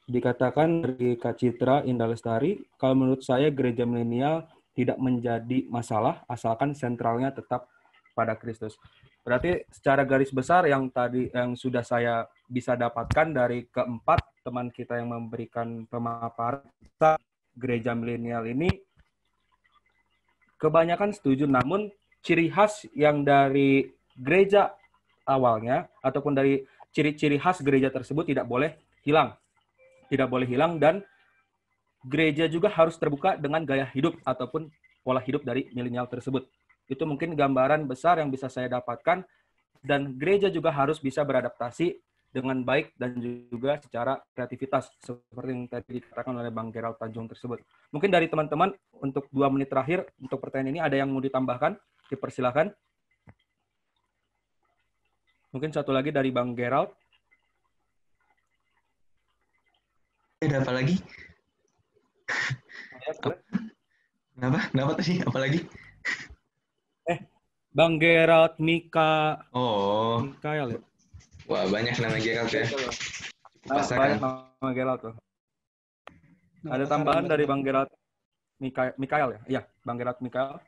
dikatakan dari Kak Citra Indah Lestari, kalau menurut saya gereja milenial tidak menjadi masalah asalkan sentralnya tetap pada Kristus. Berarti secara garis besar yang tadi yang sudah saya bisa dapatkan dari keempat teman kita yang memberikan pemaparan gereja milenial ini kebanyakan setuju, namun ciri khas yang dari gereja awalnya ataupun dari ciri-ciri khas gereja tersebut tidak boleh hilang. Tidak boleh hilang dan gereja juga harus terbuka dengan gaya hidup ataupun pola hidup dari milenial tersebut. Itu mungkin gambaran besar yang bisa saya dapatkan dan gereja juga harus bisa beradaptasi dengan baik dan juga secara kreativitas seperti yang tadi dikatakan oleh Bang Gerald Tanjung tersebut. Mungkin dari teman-teman untuk 2 menit terakhir untuk pertanyaan ini ada yang mau ditambahkan? Dipersilakan. Mungkin satu lagi dari Bang Gerald. Ada apa lagi? Kenapa? Kenapa tadi? Apa lagi? Bang Gerald Mikael ya? Wah, banyak nama Gerald ya. Banyak nama Gerald tuh. Ada tambahan dari Bang Gerald Mikael ya? Iya, Bang Gerald Mikael.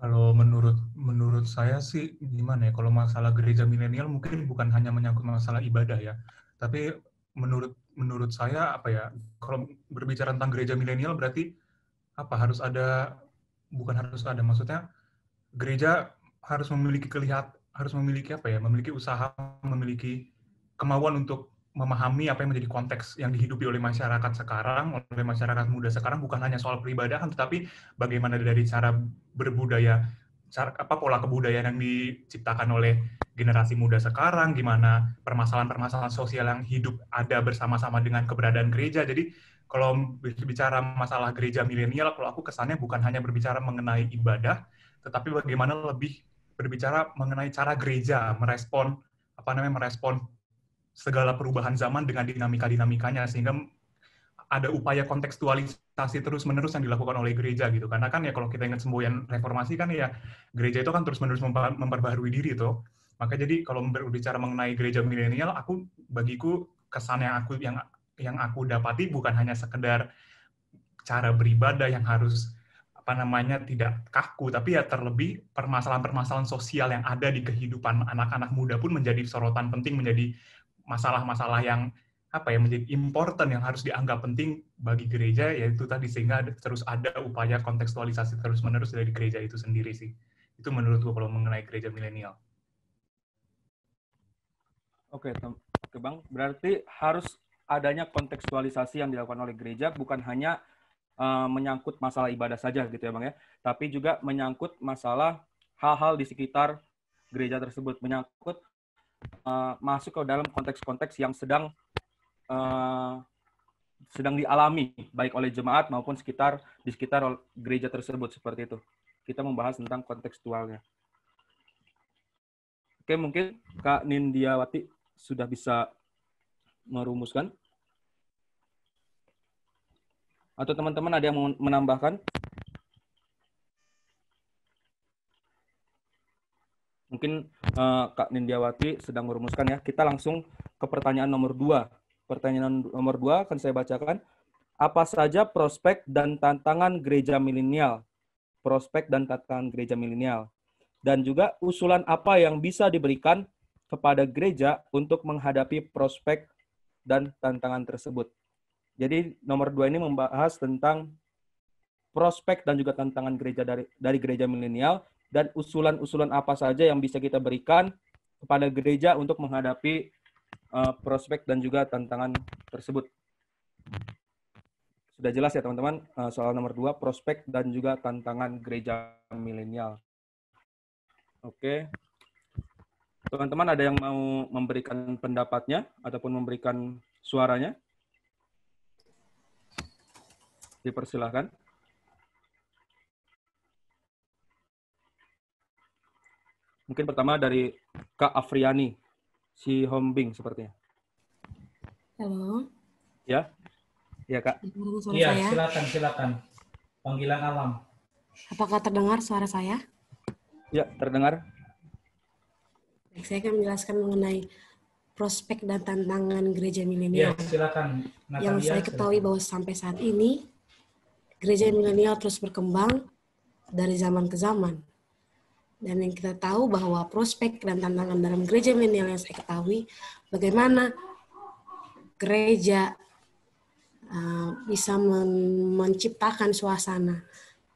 Kalau menurut saya sih gimana ya, kalau masalah gereja milenial mungkin bukan hanya menyangkut masalah ibadah ya, tapi menurut saya apa ya, kalau berbicara tentang gereja milenial berarti apa maksudnya gereja harus memiliki memiliki usaha, memiliki kemauan untuk memahami apa yang menjadi konteks yang dihidupi oleh masyarakat sekarang, oleh masyarakat muda sekarang, bukan hanya soal peribadahan, tetapi bagaimana dari cara berbudaya, pola kebudayaan yang diciptakan oleh generasi muda sekarang, gimana permasalahan-permasalahan sosial yang hidup ada bersama-sama dengan keberadaan gereja. Jadi kalau berbicara masalah gereja milenial, kalau aku kesannya bukan hanya berbicara mengenai ibadah, tetapi bagaimana lebih berbicara mengenai cara gereja merespon segala perubahan zaman dengan dinamika-dinamikanya, sehingga ada upaya kontekstualisasi terus-menerus yang dilakukan oleh gereja gitu. Karena kan ya kalau kita ingat semboyan reformasi kan ya gereja itu kan terus-menerus memperbaharui diri tuh. Maka jadi kalau berbicara mengenai gereja milenial, bagiku kesan yang aku dapati bukan hanya sekedar cara beribadah yang harus tidak kaku, tapi ya terlebih permasalahan-permasalahan sosial yang ada di kehidupan anak-anak muda pun menjadi sorotan penting, menjadi masalah-masalah yang menjadi important, yang harus dianggap penting bagi gereja, yaitu tadi, sehingga terus ada upaya kontekstualisasi terus-menerus dari gereja itu sendiri sih. Itu menurutku kalau mengenai gereja milenial. Oke, Bang. Berarti harus adanya kontekstualisasi yang dilakukan oleh gereja, bukan hanya menyangkut masalah ibadah saja gitu ya Bang ya, tapi juga menyangkut masalah hal-hal di sekitar gereja tersebut, menyangkut masuk ke dalam konteks-konteks yang sedang dialami baik oleh jemaat maupun di sekitar gereja tersebut, seperti itu. Kita membahas tentang kontekstualnya. Oke, mungkin Kak Nindiawati sudah bisa merumuskan? Atau teman-teman ada yang mau menambahkan? Mungkin Kak Nindiawati sedang merumuskan ya. Kita langsung ke pertanyaan nomor 2. Pertanyaan nomor 2 akan saya bacakan. Apa saja prospek dan tantangan gereja milenial? Prospek dan tantangan gereja milenial. Dan juga usulan apa yang bisa diberikan kepada gereja untuk menghadapi prospek dan tantangan tersebut. Jadi nomor 2 ini membahas tentang prospek dan juga tantangan gereja dari gereja milenial dan usulan-usulan apa saja yang bisa kita berikan kepada gereja untuk menghadapi prospek dan juga tantangan tersebut. Sudah jelas ya teman-teman soal nomor 2, prospek dan juga tantangan gereja milenial. Oke. Teman-teman ada yang mau memberikan pendapatnya ataupun memberikan suaranya? Dipersilahkan. Mungkin pertama dari Kak Afriani, si Hombing sepertinya. Halo. Ya, ya Kak. Iya, silakan. Panggilan alam. Apakah terdengar suara saya? Ya, terdengar. Saya akan menjelaskan mengenai prospek dan tantangan gereja Ya, milenial. silakan. Yang Natalia, saya ketahui silakan. bahwa sampai saat ini gereja milenial terus berkembang dari zaman ke zaman. Dan yang kita tahu bahwa prospek dan tantangan dalam gereja milenial yang saya ketahui, bagaimana gereja bisa menciptakan suasana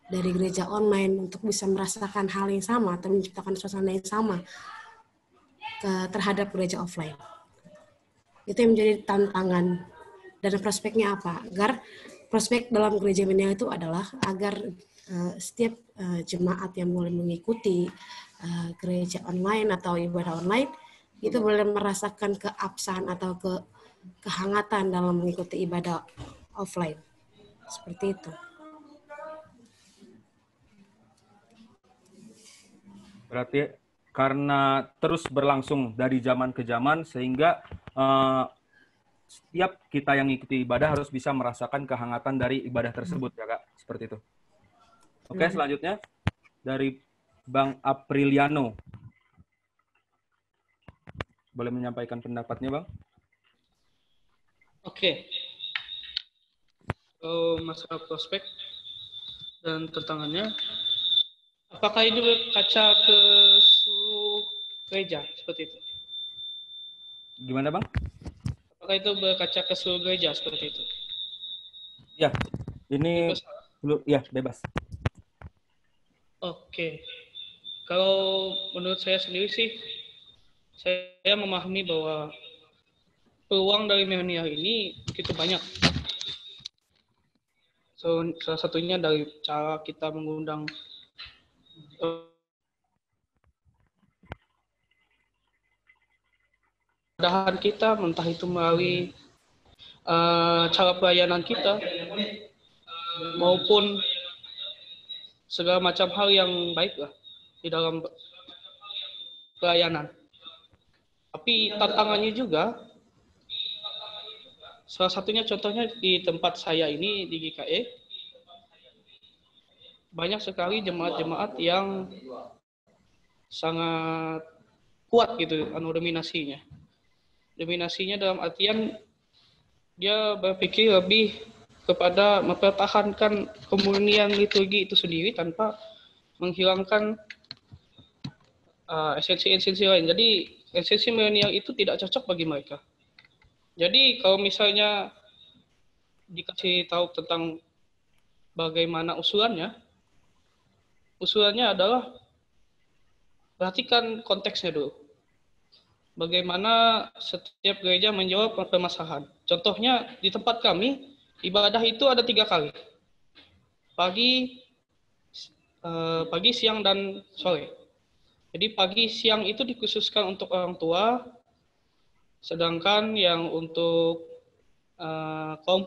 dari gereja online untuk bisa merasakan hal yang sama atau menciptakan suasana yang sama terhadap gereja offline. Itu yang menjadi tantangan. Dan prospeknya apa? Agar prospek dalam gereja milenial itu adalah agar setiap jemaat yang boleh mengikuti gereja online atau ibadah online itu boleh merasakan keabsahan atau kehangatan dalam mengikuti ibadah offline. Seperti itu. Berarti karena terus berlangsung dari zaman ke zaman sehingga setiap kita yang mengikuti ibadah harus bisa merasakan kehangatan dari ibadah tersebut ya Kak, seperti itu. Oke, selanjutnya dari Bang Apriliano. Boleh menyampaikan pendapatnya, Bang? Oke. Masalah prospek dan tantangannya, apakah ini berkaca ke seluruh gereja seperti itu? Gimana, Bang? Apakah itu berkaca ke seluruh gereja seperti itu? Ya, ini ya bebas. Oke. Kalau menurut saya sendiri sih, saya memahami bahwa peluang dari milenial ini begitu banyak. So, salah satunya dari cara kita mengundang ibadahan kita, entah itu melalui cara pelayanan kita, maupun segala macam hal yang baik lah di dalam pelayanan. Tapi tantangannya juga, salah satunya contohnya di tempat saya ini di GKE, banyak sekali jemaat-jemaat yang sangat kuat gitu dominasinya. Dominasinya dalam artian dia berpikir lebih kepada mempertahankan kemurnian liturgi itu sendiri tanpa menghilangkan esensi-esensi lain. Jadi esensi milenial itu tidak cocok bagi mereka. Jadi kalau misalnya dikasih tahu tentang bagaimana usulannya adalah perhatikan konteksnya dulu. Bagaimana setiap gereja menjawab permasalahan. Contohnya di tempat kami, ibadah itu ada 3 kali. Pagi, siang, dan sore. Jadi pagi, siang itu dikhususkan untuk orang tua, sedangkan yang untuk kaum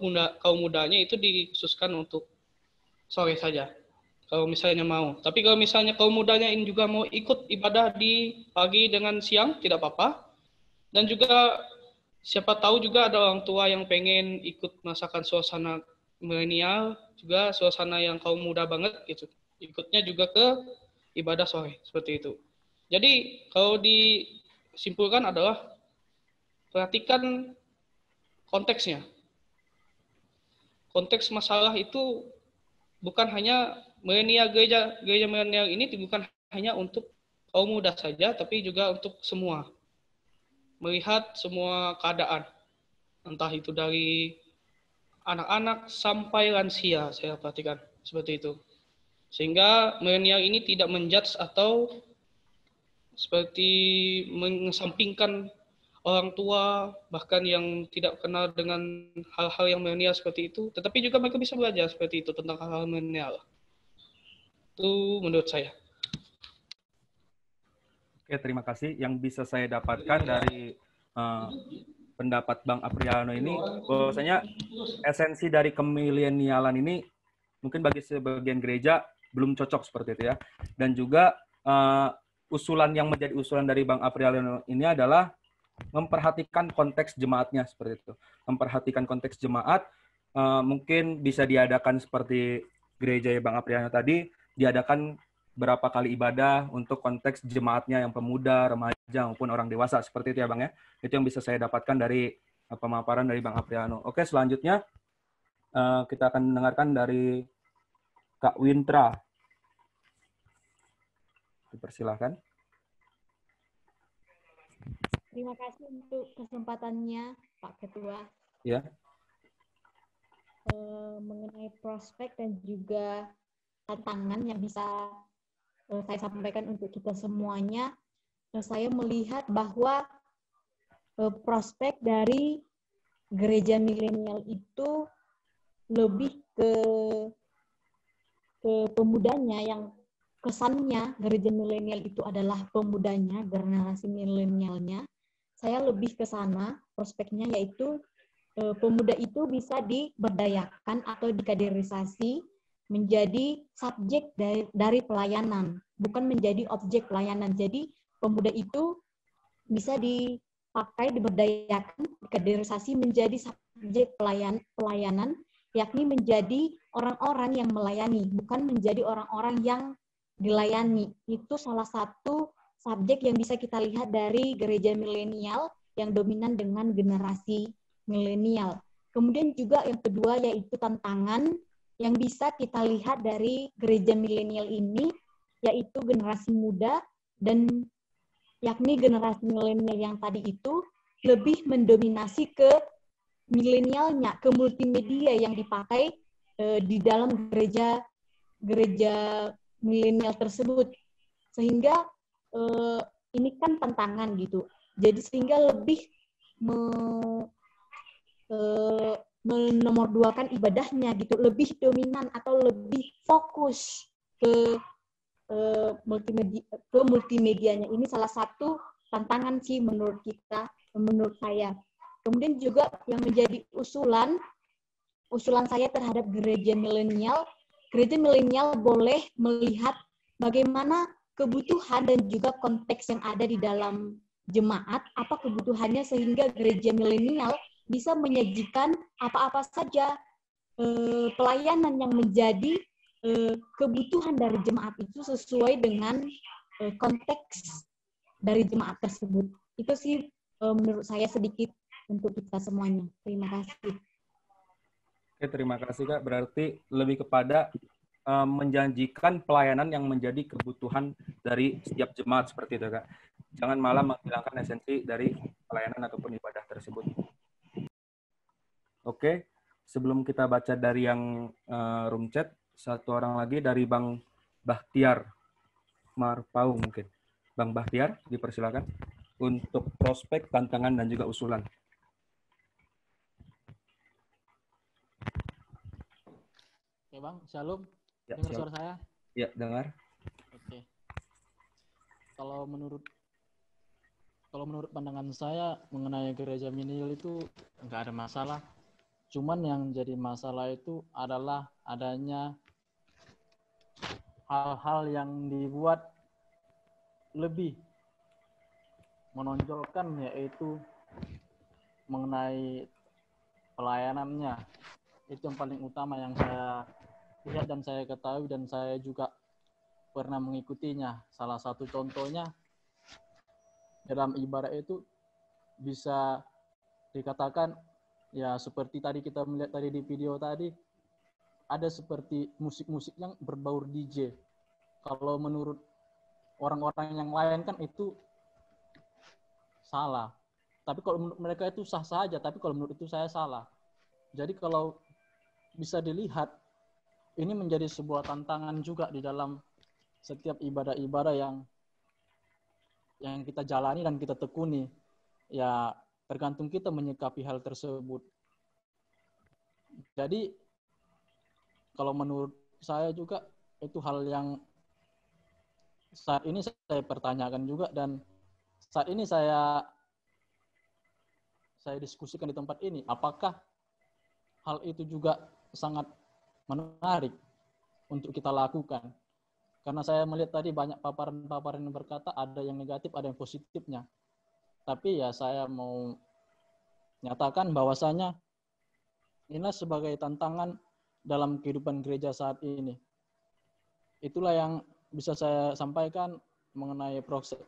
mudanya itu dikhususkan untuk sore saja. Kalau misalnya mau. Tapi kalau misalnya kaum mudanya ini juga mau ikut ibadah di pagi dengan siang, tidak apa-apa. Dan juga siapa tahu juga ada orang tua yang pengen ikut merasakan suasana milenial, juga suasana yang kaum muda banget gitu. Ikutnya juga ke ibadah sore, seperti itu. Jadi kalau disimpulkan adalah perhatikan konteksnya. Konteks masalah itu bukan hanya milenial, gereja milenial ini bukan hanya untuk kaum muda saja, tapi juga untuk semua. Melihat semua keadaan, entah itu dari anak-anak sampai lansia, saya perhatikan seperti itu. Sehingga milenial ini tidak menjudge atau seperti mengesampingkan orang tua, bahkan yang tidak kenal dengan hal-hal yang milenial seperti itu, tetapi juga mereka bisa belajar seperti itu tentang hal-hal milenial. Itu menurut saya. Oke, terima kasih. Yang bisa saya dapatkan dari pendapat Bang Apriliano ini, bahwasanya esensi dari kemilenialan ini mungkin bagi sebagian gereja belum cocok seperti itu ya. Dan juga usulan yang menjadi usulan dari Bang Apriliano ini adalah memperhatikan konteks jemaatnya seperti itu. Memperhatikan konteks jemaat, mungkin bisa diadakan seperti gereja Bang Apriliano tadi, diadakan berapa kali ibadah untuk konteks jemaatnya yang pemuda, remaja, maupun orang dewasa. Seperti itu ya Bang ya. Itu yang bisa saya dapatkan dari pemaparan dari Bang Apriano. Oke, selanjutnya kita akan mendengarkan dari Kak Wintra. Dipersilahkan. Terima kasih untuk kesempatannya, Pak Ketua. Ya. Mengenai prospek dan juga tantangan yang bisa saya sampaikan untuk kita semuanya, saya melihat bahwa prospek dari gereja milenial itu lebih ke pemudanya, yang kesannya gereja milenial itu adalah pemudanya, generasi milenialnya. Saya lebih ke sana, prospeknya yaitu pemuda itu bisa diberdayakan atau dikaderisasi menjadi subjek dari pelayanan, bukan menjadi objek pelayanan. Jadi pemuda itu bisa dipakai, diberdayakan, dikaderisasi menjadi subjek pelayanan, yakni menjadi orang-orang yang melayani, bukan menjadi orang-orang yang dilayani. Itu salah satu subjek yang bisa kita lihat dari gereja milenial yang dominan dengan generasi milenial. Kemudian juga yang kedua yaitu tantangan yang bisa kita lihat dari gereja milenial ini, yaitu generasi muda, dan yakni generasi milenial yang tadi itu lebih mendominasi ke milenialnya, ke multimedia yang dipakai di dalam gereja milenial tersebut. Sehingga ini kan tantangan gitu. Jadi sehingga lebih menomorduakan ibadahnya gitu, lebih dominan atau lebih fokus ke multimedianya. Ini salah satu tantangan sih menurut menurut saya. Kemudian juga yang menjadi usulan saya terhadap gereja milenial boleh melihat bagaimana kebutuhan dan juga konteks yang ada di dalam jemaat, apa kebutuhannya, sehingga gereja milenial bisa menyajikan apa-apa saja pelayanan yang menjadi kebutuhan dari jemaat itu sesuai dengan konteks dari jemaat tersebut. Itu sih menurut saya sedikit untuk kita semuanya. Terima kasih. Oke, terima kasih Kak. Berarti lebih kepada menjanjikan pelayanan yang menjadi kebutuhan dari setiap jemaat seperti itu Kak. Jangan malah menghilangkan esensi dari pelayanan ataupun ibadah tersebut. Oke, sebelum kita baca dari yang room chat, satu orang lagi dari Bang Bahtiar Marpau mungkin. Bang Bahtiar, dipersilakan untuk prospek, tantangan, dan juga usulan. Oke Bang, shalom. Ya, dengar suara saya? Ya, dengar. Oke. Kalau menurut pandangan saya mengenai gereja milenial itu nggak ada masalah. Cuman yang jadi masalah itu adalah adanya hal-hal yang dibuat lebih menonjolkan, yaitu mengenai pelayanannya. Itu yang paling utama yang saya lihat dan saya ketahui, dan saya juga pernah mengikutinya. Salah satu contohnya dalam ibadah itu bisa dikatakan ya seperti tadi kita melihat tadi di video tadi, ada seperti musik-musik yang berbaur DJ. Kalau menurut orang-orang yang lain kan itu salah. Tapi kalau menurut mereka itu sah-sah aja, tapi kalau menurut itu saya salah. Jadi kalau bisa dilihat, ini menjadi sebuah tantangan juga di dalam setiap ibadah-ibadah yang kita jalani dan kita tekuni. Ya, tergantung kita menyikapi hal tersebut. Jadi, kalau menurut saya juga, itu hal yang saat ini saya pertanyakan juga, dan saat ini saya diskusikan di tempat ini, apakah hal itu juga sangat menarik untuk kita lakukan. Karena saya melihat tadi banyak paparan-paparan yang berkata ada yang negatif, ada yang positifnya. Tapi ya saya mau nyatakan bahwasanya inilah sebagai tantangan dalam kehidupan gereja saat ini. Itulah yang bisa saya sampaikan mengenai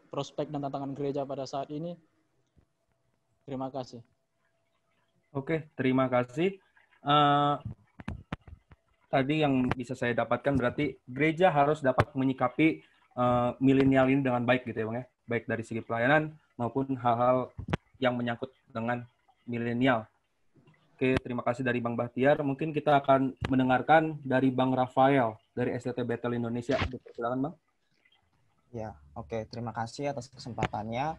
prospek dan tantangan gereja pada saat ini. Terima kasih. Oke, terima kasih. Tadi yang bisa saya dapatkan berarti gereja harus dapat menyikapi milenial ini dengan baik gitu ya Bang ya. Baik dari segi pelayanan maupun hal-hal yang menyangkut dengan milenial. Oke, terima kasih dari Bang Bahtiar. Mungkin kita akan mendengarkan dari Bang Rafael dari STT Bethel Indonesia. Silakan Bang. Ya, oke. Terima kasih atas kesempatannya.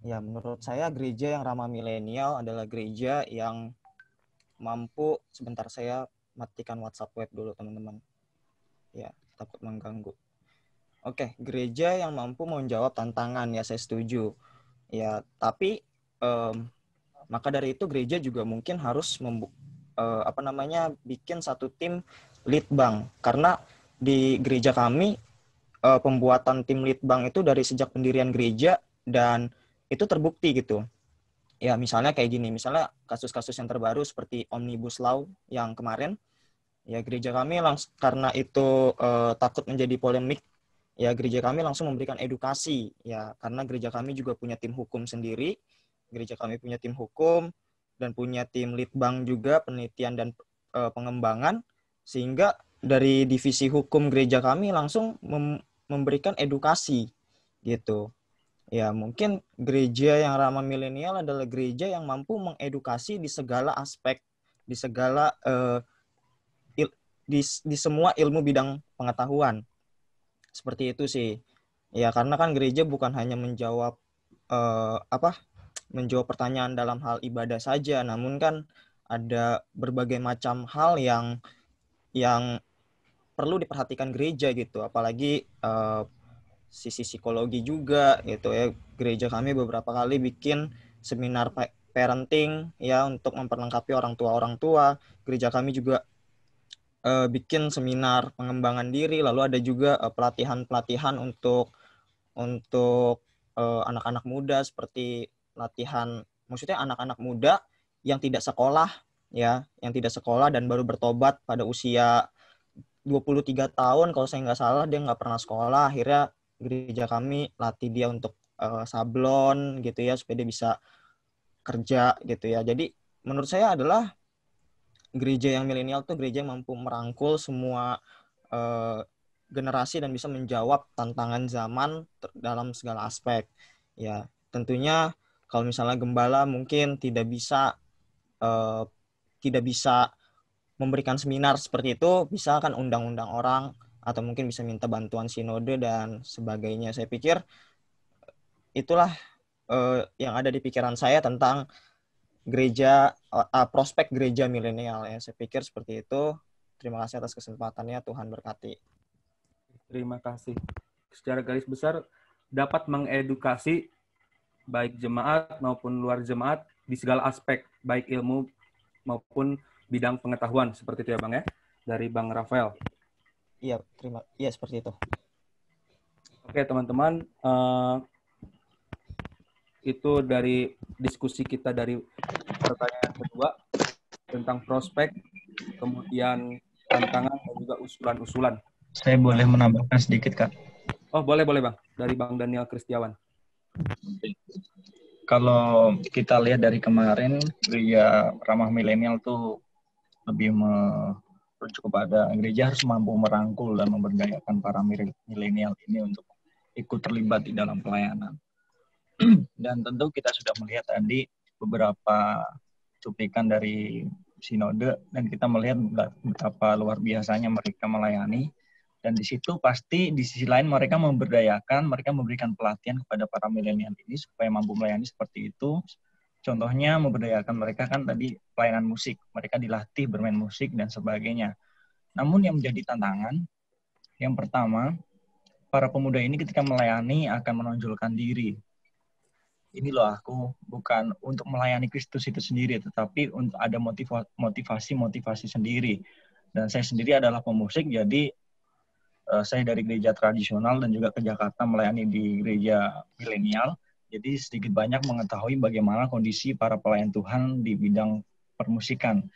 Ya, menurut saya gereja yang ramah milenial adalah gereja yang mampu, sebentar saya matikan WhatsApp web dulu teman-teman. Ya, takut mengganggu. Oke, gereja yang mampu menjawab tantangan, ya saya setuju. Ya, tapi maka dari itu gereja juga mungkin harus bikin satu tim lead bank. Karena di gereja kami pembuatan tim lead bank itu dari sejak pendirian gereja dan itu terbukti gitu. Ya misalnya kayak gini, misalnya kasus-kasus yang terbaru seperti Omnibus Law yang kemarin, ya gereja kami karena itu takut menjadi polemik, ya gereja kami langsung memberikan edukasi, ya karena gereja kami juga punya tim hukum sendiri, gereja kami punya tim hukum dan punya tim lead bank juga penelitian dan pengembangan, sehingga dari divisi hukum gereja kami langsung memberikan edukasi gitu. Ya, mungkin gereja yang ramah milenial adalah gereja yang mampu mengedukasi di segala aspek, di segala di semua ilmu bidang pengetahuan. Seperti itu sih. Ya, karena kan gereja bukan hanya menjawab menjawab pertanyaan dalam hal ibadah saja, namun kan ada berbagai macam hal yang perlu diperhatikan gereja gitu, apalagi sisi psikologi juga gitu ya. Gereja kami beberapa kali bikin seminar parenting ya untuk memperlengkapi orang tua. Gereja kami juga bikin seminar pengembangan diri, lalu ada juga pelatihan untuk anak-anak muda, seperti latihan, maksudnya anak-anak muda yang tidak sekolah ya, yang tidak sekolah dan baru bertobat pada usia 23 tahun kalau saya nggak salah, dia nggak pernah sekolah, akhirnya gereja kami latih dia untuk sablon gitu ya, supaya dia bisa kerja gitu ya. Jadi menurut saya adalah gereja yang milenial tuh gereja yang mampu merangkul semua generasi dan bisa menjawab tantangan zaman dalam segala aspek. Ya, tentunya kalau misalnya gembala mungkin tidak bisa memberikan seminar seperti itu, bisa kan undang-undang orang atau mungkin bisa minta bantuan sinode dan sebagainya. Saya pikir itulah yang ada di pikiran saya tentang gereja, prospek gereja milenial ya. Saya pikir seperti itu. Terima kasih atas kesempatannya, Tuhan berkati. Terima kasih. Secara garis besar dapat mengedukasi baik jemaat maupun luar jemaat di segala aspek, baik ilmu maupun bidang pengetahuan, seperti itu ya Bang ya, dari Bang Rafael. Iya, seperti itu. Oke teman-teman, itu dari diskusi kita dari pertanyaan kedua tentang prospek, kemudian tantangan dan juga usulan-usulan. Saya boleh menambahkan sedikit, Kak? Oh, boleh Bang. Dari Bang Daniel Kristiawan. Kalau kita lihat dari kemarin, gereja ramah milenial tuh lebih merujuk kepada gereja harus mampu merangkul dan memberdayakan para milenial ini untuk ikut terlibat di dalam pelayanan. Dan tentu kita sudah melihat tadi beberapa cuplikan dari sinode, dan kita melihat betapa luar biasanya mereka melayani. Dan di situ pasti di sisi lain mereka memberdayakan, mereka memberikan pelatihan kepada para milenial ini supaya mampu melayani seperti itu. Contohnya memberdayakan mereka kan tadi pelayanan musik, mereka dilatih bermain musik dan sebagainya. Namun yang menjadi tantangan, yang pertama, para pemuda ini ketika melayani akan menonjolkan diri. Ini loh aku bukan untuk melayani Kristus itu sendiri, tetapi untuk ada motivasi sendiri. Dan saya sendiri adalah pemusik, jadi saya dari gereja tradisional dan juga ke Jakarta melayani di gereja milenial. Jadi sedikit banyak mengetahui bagaimana kondisi para pelayan Tuhan di bidang permusikan.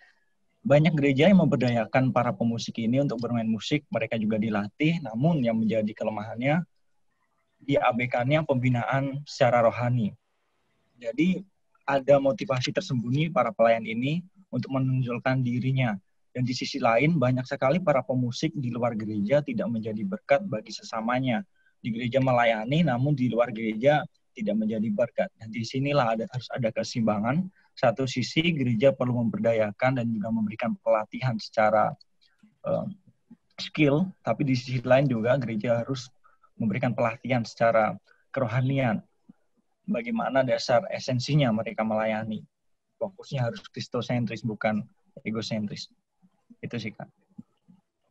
banyak gereja yang memberdayakan para pemusik ini untuk bermain musik, mereka juga dilatih, namun yang menjadi kelemahannya diabaikannya pembinaan secara rohani. Jadi ada motivasi tersembunyi para pelayan ini untuk menonjolkan dirinya. Dan di sisi lain, banyak sekali para pemusik di luar gereja tidak menjadi berkat bagi sesamanya. Di gereja melayani, namun di luar gereja tidak menjadi berkat. Dan di sinilah harus ada keseimbangan. Satu sisi, gereja perlu memberdayakan dan juga memberikan pelatihan secara skill, tapi di sisi lain juga gereja harus memberikan pelatihan secara kerohanian. Bagaimana dasar esensinya mereka melayani. Fokusnya harus kristosentris, bukan egosentris. Itu sih, Kak.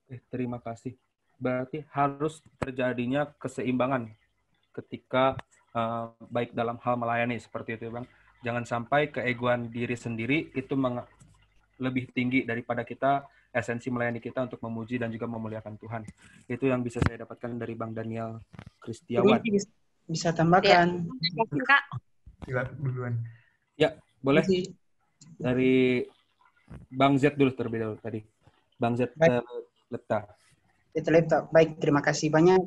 Oke, terima kasih. Berarti harus terjadinya keseimbangan ketika baik dalam hal melayani seperti itu, Bang. Jangan sampai keegoan diri sendiri itu lebih tinggi daripada kita, esensi melayani kita untuk memuji dan juga memuliakan Tuhan. Itu yang bisa saya dapatkan dari Bang Daniel Kristiawan. Bisa tambahkan. Ya, Kak. Duluan. Ya, boleh. Dari Bang Z dulu terlebih dahulu tadi. Bang Z Lepta. Baik, terima kasih banyak.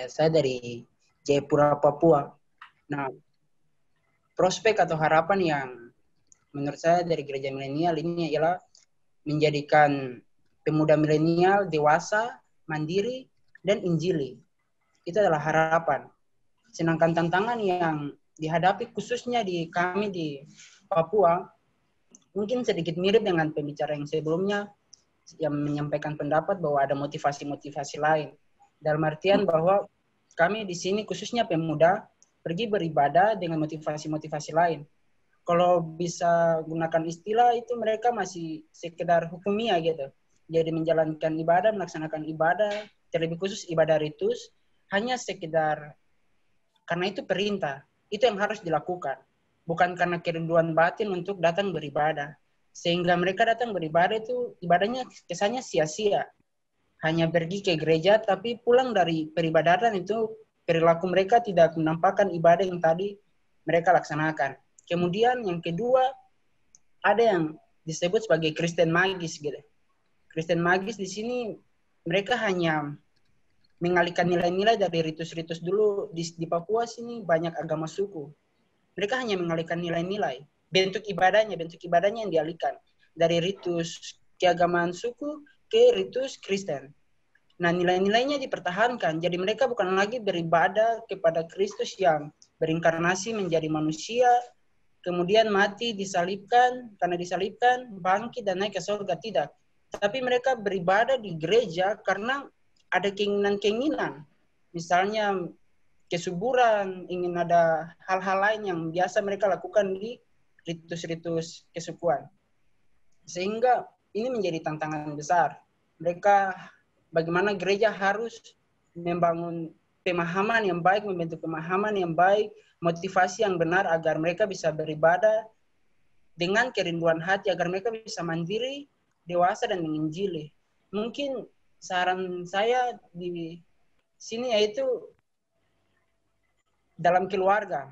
Saya dari Jayapura, Papua. Nah, prospek atau harapan yang menurut saya dari gereja milenial ini ialah menjadikan pemuda milenial dewasa, mandiri, dan injili. Itu adalah harapan. Sedangkan tantangan yang dihadapi khususnya di kami di Papua, mungkin sedikit mirip dengan pembicara yang sebelumnya yang menyampaikan pendapat bahwa ada motivasi-motivasi lain. Dalam artian bahwa kami di sini khususnya pemuda pergi beribadah dengan motivasi-motivasi lain. Kalau bisa gunakan istilah itu mereka masih sekedar hukumia gitu. Jadi menjalankan ibadah, melaksanakan ibadah, terlebih khusus ibadah ritus, hanya sekedar karena itu perintah. Itu yang harus dilakukan. Bukan karena kerinduan batin untuk datang beribadah. Sehingga mereka datang beribadah itu ibadahnya kesannya sia-sia. Hanya pergi ke gereja tapi pulang dari peribadatan itu perilaku mereka tidak menampakkan ibadah yang tadi mereka laksanakan. Kemudian yang kedua ada yang disebut sebagai Kristen magis gitu. Kristen magis di sini mereka hanya mengalihkan nilai-nilai dari ritus-ritus dulu di Papua sini banyak agama suku. Mereka hanya mengalihkan nilai-nilai. Bentuk ibadahnya yang dialihkan. Dari ritus keagamaan suku ke ritus Kristen. Nah, nilai-nilainya dipertahankan. Jadi mereka bukan lagi beribadah kepada Kristus yang berinkarnasi menjadi manusia, kemudian mati, disalibkan, karena disalibkan, bangkit dan naik ke surga. Tidak. Tapi mereka beribadah di gereja karena ada keinginan-keinginan. Misalnya kesuburan, ingin ada hal-hal lain yang biasa mereka lakukan di ritus-ritus kesukuan. Sehingga ini menjadi tantangan besar. Mereka, bagaimana gereja harus membangun pemahaman yang baik, membentuk pemahaman yang baik, motivasi yang benar agar mereka bisa beribadah dengan kerinduan hati, agar mereka bisa mandiri, dewasa, dan menginjili. Mungkin saran saya di sini yaitu dalam keluarga.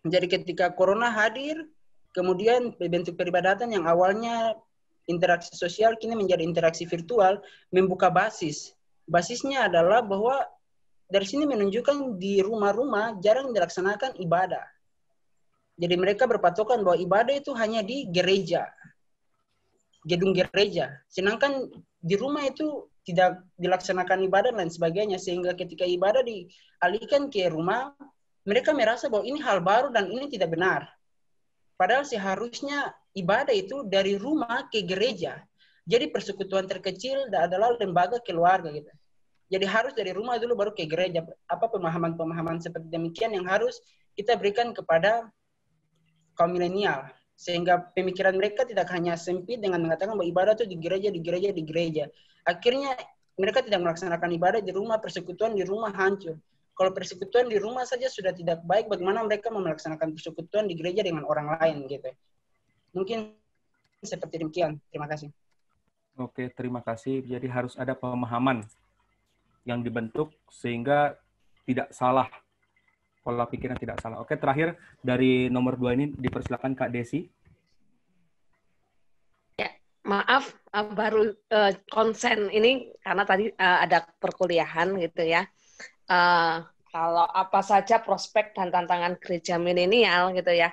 Jadi ketika corona hadir, kemudian bentuk peribadatan yang awalnya interaksi sosial kini menjadi interaksi virtual, membuka basis. Basisnya adalah bahwa dari sini menunjukkan di rumah-rumah jarang dilaksanakan ibadah. Jadi mereka berpatokan bahwa ibadah itu hanya di gereja, gedung gereja. Sedangkan di rumah itu tidak dilaksanakan ibadah dan lain sebagainya. Sehingga ketika ibadah dialihkan ke rumah, mereka merasa bahwa ini hal baru dan ini tidak benar. Padahal seharusnya ibadah itu dari rumah ke gereja. Jadi persekutuan terkecil adalah lembaga keluarga gitu. Jadi harus dari rumah dulu baru ke gereja. Apa pemahaman-pemahaman seperti demikian yang harus kita berikan kepada kaum milenial. Sehingga pemikiran mereka tidak hanya sempit dengan mengatakan bahwa ibadah itu di gereja. Akhirnya mereka tidak melaksanakan ibadah di rumah, persekutuan di rumah hancur. Kalau persekutuan di rumah saja sudah tidak baik, bagaimana mereka melaksanakan persekutuan di gereja dengan orang lain gitu. Mungkin seperti demikian. Terima kasih. Oke, terima kasih. Jadi harus ada pemahaman yang dibentuk sehingga tidak salah. Pola pikirnya tidak salah. Oke, terakhir dari nomor 2 ini dipersilakan Kak Desi. Ya, Maaf, baru konsen ini karena tadi ada perkuliahan gitu ya. Kalau apa saja prospek dan tantangan gereja milenial gitu ya.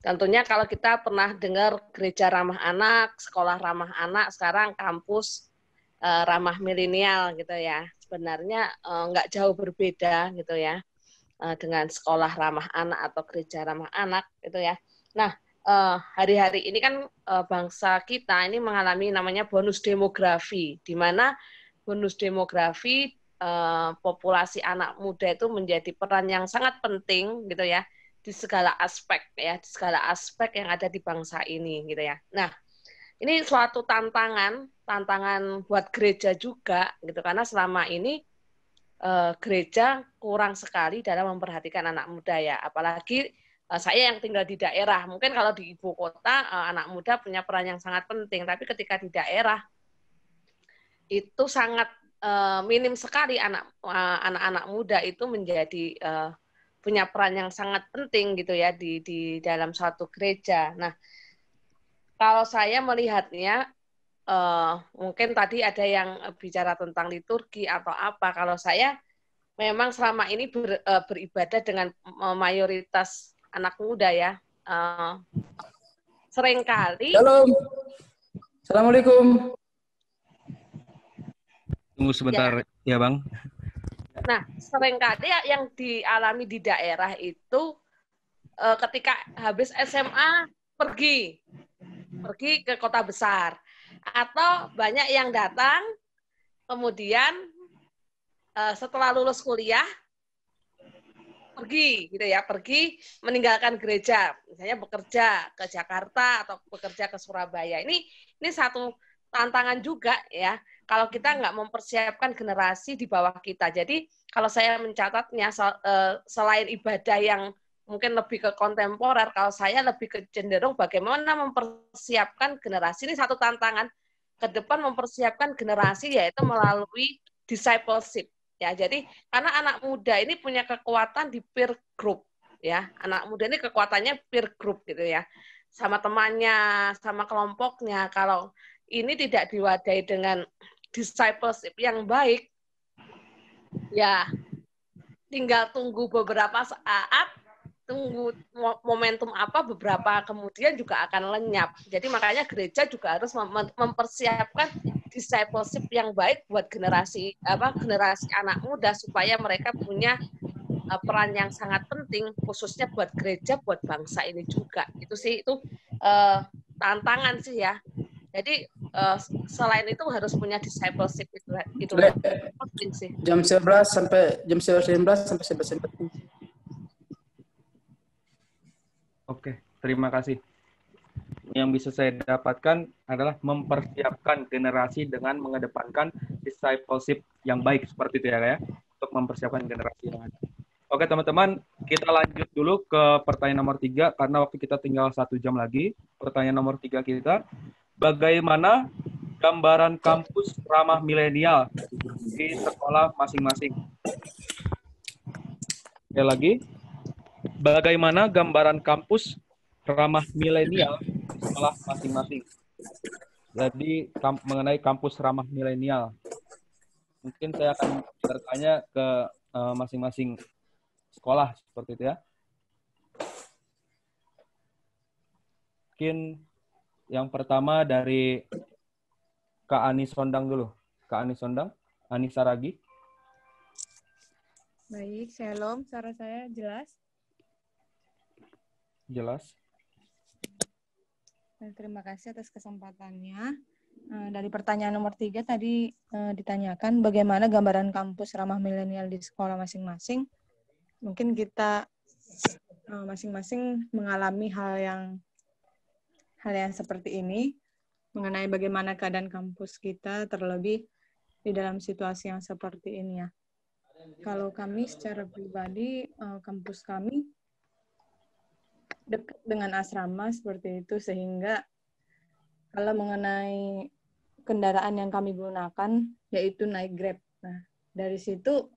Tentunya kalau kita pernah dengar gereja ramah anak, sekolah ramah anak, sekarang kampus ramah milenial gitu ya. Sebenarnya nggak jauh berbeda gitu ya dengan sekolah ramah anak atau gereja ramah anak gitu ya. Nah, hari-hari ini kan bangsa kita ini mengalami namanya bonus demografi, di mana bonus demografi populasi anak muda itu menjadi peran yang sangat penting gitu ya di segala aspek ya, di segala aspek yang ada di bangsa ini gitu ya. Nah, ini suatu tantangan buat gereja juga gitu karena selama ini gereja kurang sekali dalam memperhatikan anak muda ya, apalagi saya yang tinggal di daerah, mungkin kalau di ibu kota anak muda punya peran yang sangat penting, tapi ketika di daerah itu sangat minim sekali anak-anak muda itu menjadi punya peran yang sangat penting gitu ya di dalam suatu gereja. Nah, kalau saya melihatnya mungkin tadi ada yang bicara tentang liturgi atau apa. Kalau saya memang selama ini beribadah dengan mayoritas anak muda ya. Seringkali. Shalom. Assalamualaikum. Tunggu sebentar ya Bang. Nah, seringkali yang dialami di daerah itu ketika habis SMA pergi ke kota besar. Atau banyak yang datang, kemudian setelah lulus kuliah, pergi gitu ya, pergi meninggalkan gereja, misalnya bekerja ke Jakarta atau bekerja ke Surabaya. Ini satu tantangan juga ya, kalau kita nggak mempersiapkan generasi di bawah kita. Jadi kalau saya mencatatnya selain ibadah yang mungkin lebih ke kontemporer, kalau saya lebih ke cenderung bagaimana mempersiapkan generasi. Ini satu tantangan ke depan, mempersiapkan generasi yaitu melalui discipleship. Ya, jadi karena anak muda ini punya kekuatan di peer group, ya. Anak muda ini kekuatannya peer group gitu ya, sama temannya, sama kelompoknya. Kalau ini tidak diwadahi dengan discipleship yang baik, ya tinggal tunggu beberapa saat, tunggu momentum apa, beberapa kemudian juga akan lenyap. Jadi makanya gereja juga harus mempersiapkan discipleship yang baik buat generasi anak muda supaya mereka punya peran yang sangat penting khususnya buat gereja, buat bangsa ini juga. Itu sih tantangan sih ya. Jadi selain itu harus punya discipleship itu penting sih. Jam 11 sampai jam 11.15 sampai 11.40. Oke, terima kasih. Yang bisa saya dapatkan adalah mempersiapkan generasi dengan mengedepankan discipleship yang baik seperti itu ya, untuk mempersiapkan generasi yang ada. Oke teman-teman, kita lanjut dulu ke pertanyaan nomor 3 karena waktu kita tinggal 1 jam lagi. Pertanyaan nomor 3 kita, bagaimana gambaran kampus ramah milenial di sekolah masing-masing? Sekali lagi, bagaimana gambaran kampus ramah milenial di sekolah masing-masing? Jadi mengenai kampus ramah milenial, mungkin saya akan bertanya ke masing-masing sekolah seperti itu ya. Mungkin yang pertama dari Kak Ani Sondang dulu. Kak Ani Sondang, Ani Saragi. Baik, shalom. Suara saya jelas? Jelas. Terima kasih atas kesempatannya. Dari pertanyaan nomor 3 tadi ditanyakan bagaimana gambaran kampus ramah milenial di sekolah masing-masing. Mungkin kita masing-masing mengalami hal yang seperti ini mengenai bagaimana keadaan kampus kita terlebih di dalam situasi yang seperti ini ya. Kalau kami secara pribadi, kampus kami dekat dengan asrama seperti itu, sehingga kalau mengenai kendaraan yang kami gunakan yaitu naik Grab. Nah, dari situ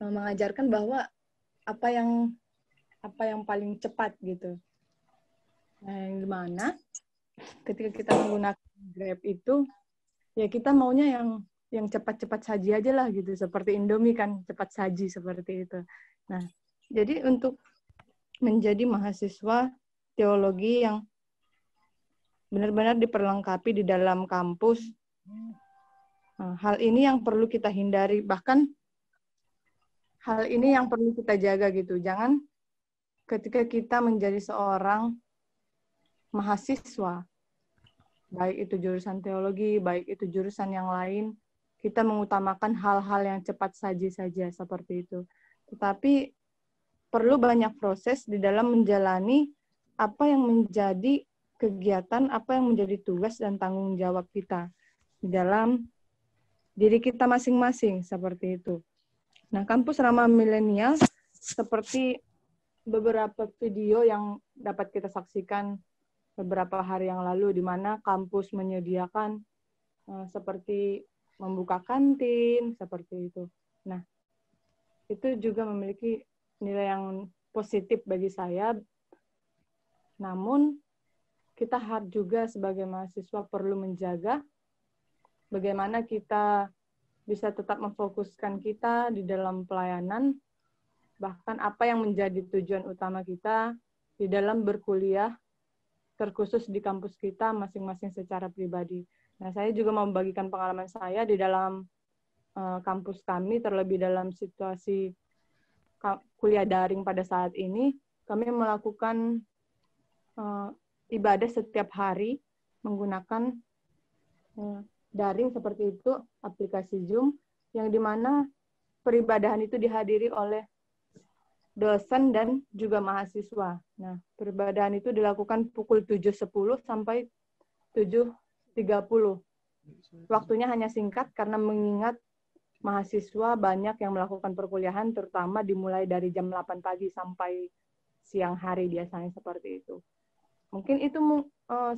mengajarkan bahwa apa yang paling cepat gitu. Nah, yang dimana ketika kita menggunakan Grab itu, ya kita maunya yang cepat-cepat saji aja lah gitu, seperti Indomie kan cepat saji seperti itu. Nah, jadi untuk menjadi mahasiswa teologi yang benar-benar diperlengkapi di dalam kampus, nah, hal ini yang perlu kita hindari, bahkan hal ini yang perlu kita jaga gitu. Jangan ketika kita menjadi seorang mahasiswa, baik itu jurusan teologi, baik itu jurusan yang lain, kita mengutamakan hal-hal yang cepat saji saja seperti itu. Tetapi perlu banyak proses di dalam menjalani apa yang menjadi kegiatan, apa yang menjadi tugas dan tanggung jawab kita di dalam diri kita masing-masing seperti itu. Nah, kampus ramah milenial seperti beberapa video yang dapat kita saksikan beberapa hari yang lalu, di mana kampus menyediakan seperti membuka kantin, seperti itu. Nah, itu juga memiliki nilai yang positif bagi saya. Namun, kita harus juga sebagai mahasiswa perlu menjaga bagaimana kita bisa tetap memfokuskan kita di dalam pelayanan, bahkan apa yang menjadi tujuan utama kita di dalam berkuliah, terkhusus di kampus kita masing-masing secara pribadi. Nah, saya juga mau membagikan pengalaman saya di dalam kampus kami, terlebih dalam situasi kuliah daring pada saat ini. Kami melakukan ibadah setiap hari menggunakan daring seperti itu, aplikasi Zoom, yang dimana peribadahan itu dihadiri oleh dosen dan juga mahasiswa. Nah, peribadahan itu dilakukan pukul 7.10 sampai 7.30. Waktunya hanya singkat karena mengingat mahasiswa banyak yang melakukan perkuliahan, terutama dimulai dari jam 8 pagi sampai siang hari biasanya seperti itu. Mungkin itu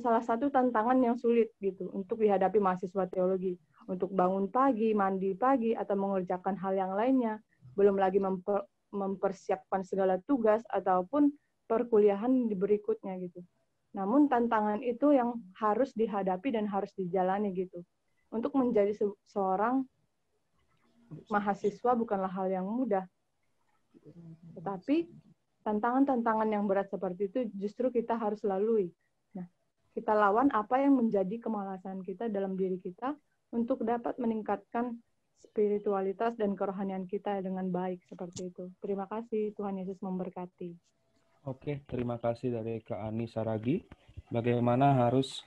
salah satu tantangan yang sulit gitu untuk dihadapi mahasiswa teologi. Untuk bangun pagi, mandi pagi, atau mengerjakan hal yang lainnya. Belum lagi mempersiapkan segala tugas ataupun perkuliahan di berikutnya gitu. Namun tantangan itu yang harus dihadapi dan harus dijalani gitu. Untuk menjadi seorang mahasiswa bukanlah hal yang mudah. Tetapi tantangan-tantangan yang berat seperti itu justru kita harus lalui. Nah, kita lawan apa yang menjadi kemalasan kita dalam diri kita untuk dapat meningkatkan spiritualitas dan kerohanian kita dengan baik seperti itu. Terima kasih, Tuhan Yesus memberkati. Oke, terima kasih dari Kak Ani Saragi. Bagaimana harus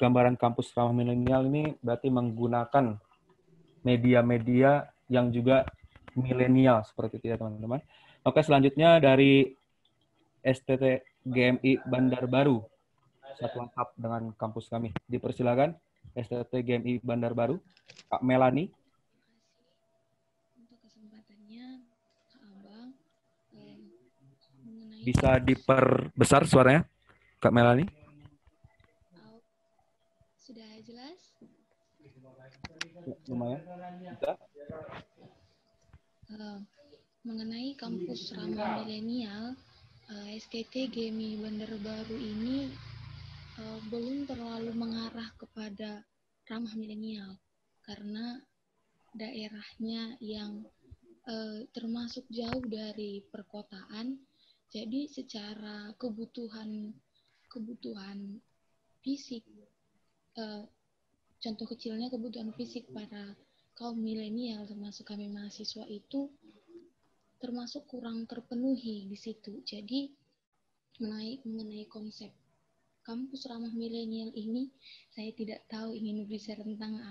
gambaran kampus ramah milenial ini berarti menggunakan media-media yang juga milenial seperti itu ya teman-teman. Oke, selanjutnya dari STT GMI Bandar Baru. Satu lengkap dengan kampus kami. Dipersilakan STT GMI Bandar Baru, Kak Melani. Untuk kesempatannya, Kak Abang, mengenai... Bisa diperbesar suaranya, Kak Melani? Sudah jelas? Lumayan. Bisa? Mengenai kampus ramah milenial, STT GMI Bandar Baru ini belum terlalu mengarah kepada ramah milenial karena daerahnya yang termasuk jauh dari perkotaan. Jadi secara kebutuhan fisik, contoh kecilnya kebutuhan fisik para kaum milenial termasuk kami mahasiswa itu termasuk kurang terpenuhi di situ. Jadi mengenai konsep kampus ramah milenial ini, saya tidak tahu ingin berbicara tentang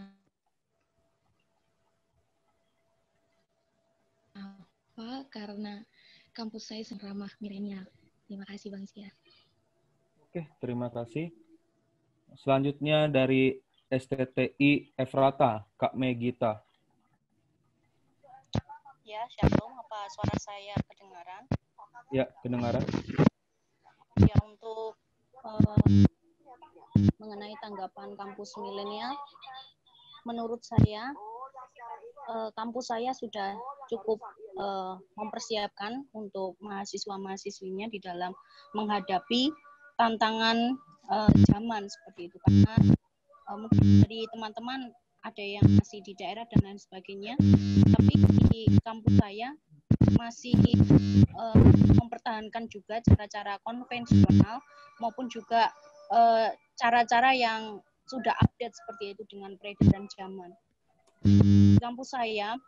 apa karena kampus saya ramah milenial. Terima kasih Bang Sia. Oke, terima kasih. Selanjutnya dari STTI Efrata, Kak Megita. Ya, Shalom. Apa suara saya kedengaran? Ya, kedengaran. Ya, untuk mengenai tanggapan kampus milenial, menurut saya kampus saya sudah cukup mempersiapkan untuk mahasiswa-mahasiswinya di dalam menghadapi tantangan zaman seperti itu, karena mungkin dari teman-teman ada yang masih di daerah dan lain sebagainya, tapi di kampus saya masih mempertahankan juga cara-cara konvensional maupun juga cara-cara yang sudah update seperti itu dengan peredaran zaman. Di kampus saya,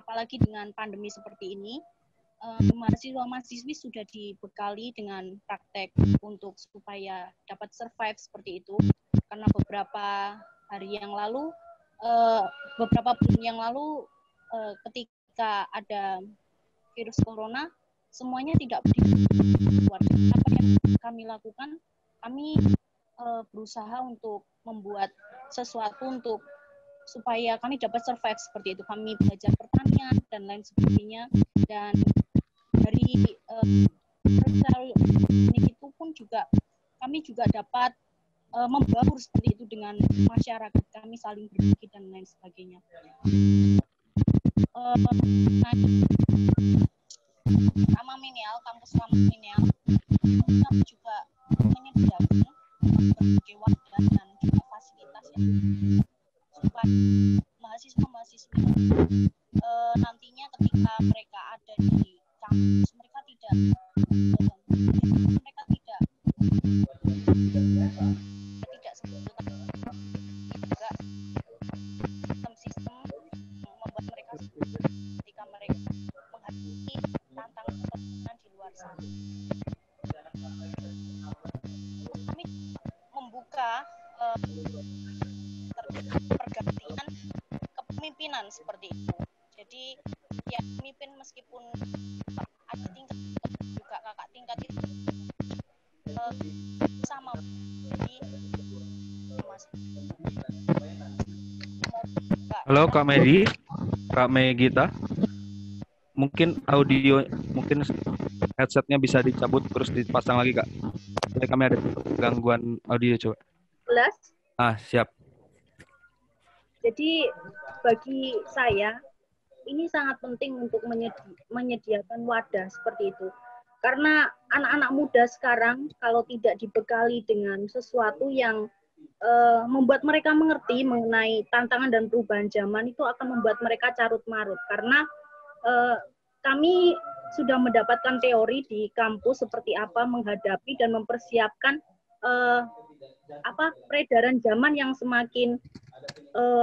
apalagi dengan pandemi seperti ini, mahasiswa-mahasiswi sudah dibekali dengan praktek untuk supaya dapat survive seperti itu, karena beberapa hari yang lalu, beberapa bulan yang lalu, ketika ada virus corona, semuanya tidak keluar. Apa yang kami lakukan? Kami berusaha untuk membuat sesuatu untuk supaya kami dapat survive seperti itu. Kami belajar pertanian dan lain sebagainya, dan dari teknik itu pun juga kami juga dapat membaur seperti itu dengan masyarakat, kami saling berbagi dan lain sebagainya. Ramah Milenial, kampus Ramah Milenial, kami juga menyediakan berbagai wadah dan juga fasilitas yang supaya mahasiswa-mahasiswa nantinya ketika mereka ada di kampus, mereka tidak sebetulnya juga sistem membuat mereka ketika mereka menghadapi tantangan di luar sana. Kami membuka pergantian kepemimpinan seperti itu. Jadi ya pemimpin meskipun adik tingkat juga kakak tingkat itu sama. Jadi Halo Kak Megi, Kak Megita. Mungkin audio, mungkin headsetnya bisa dicabut terus dipasang lagi Kak. Jadi kami ada gangguan audio coba. Jelas? Siap. Jadi bagi saya ini sangat penting untuk menyediakan wadah seperti itu. Karena anak-anak muda sekarang kalau tidak dibekali dengan sesuatu yang membuat mereka mengerti mengenai tantangan dan perubahan zaman, itu akan membuat mereka carut marut. Karena kami sudah mendapatkan teori di kampus seperti apa menghadapi dan mempersiapkan peredaran zaman yang semakin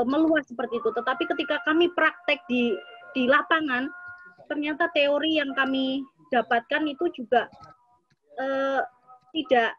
meluas seperti itu. Tetapi ketika kami praktek di lapangan, ternyata teori yang kami dapatkan itu juga tidak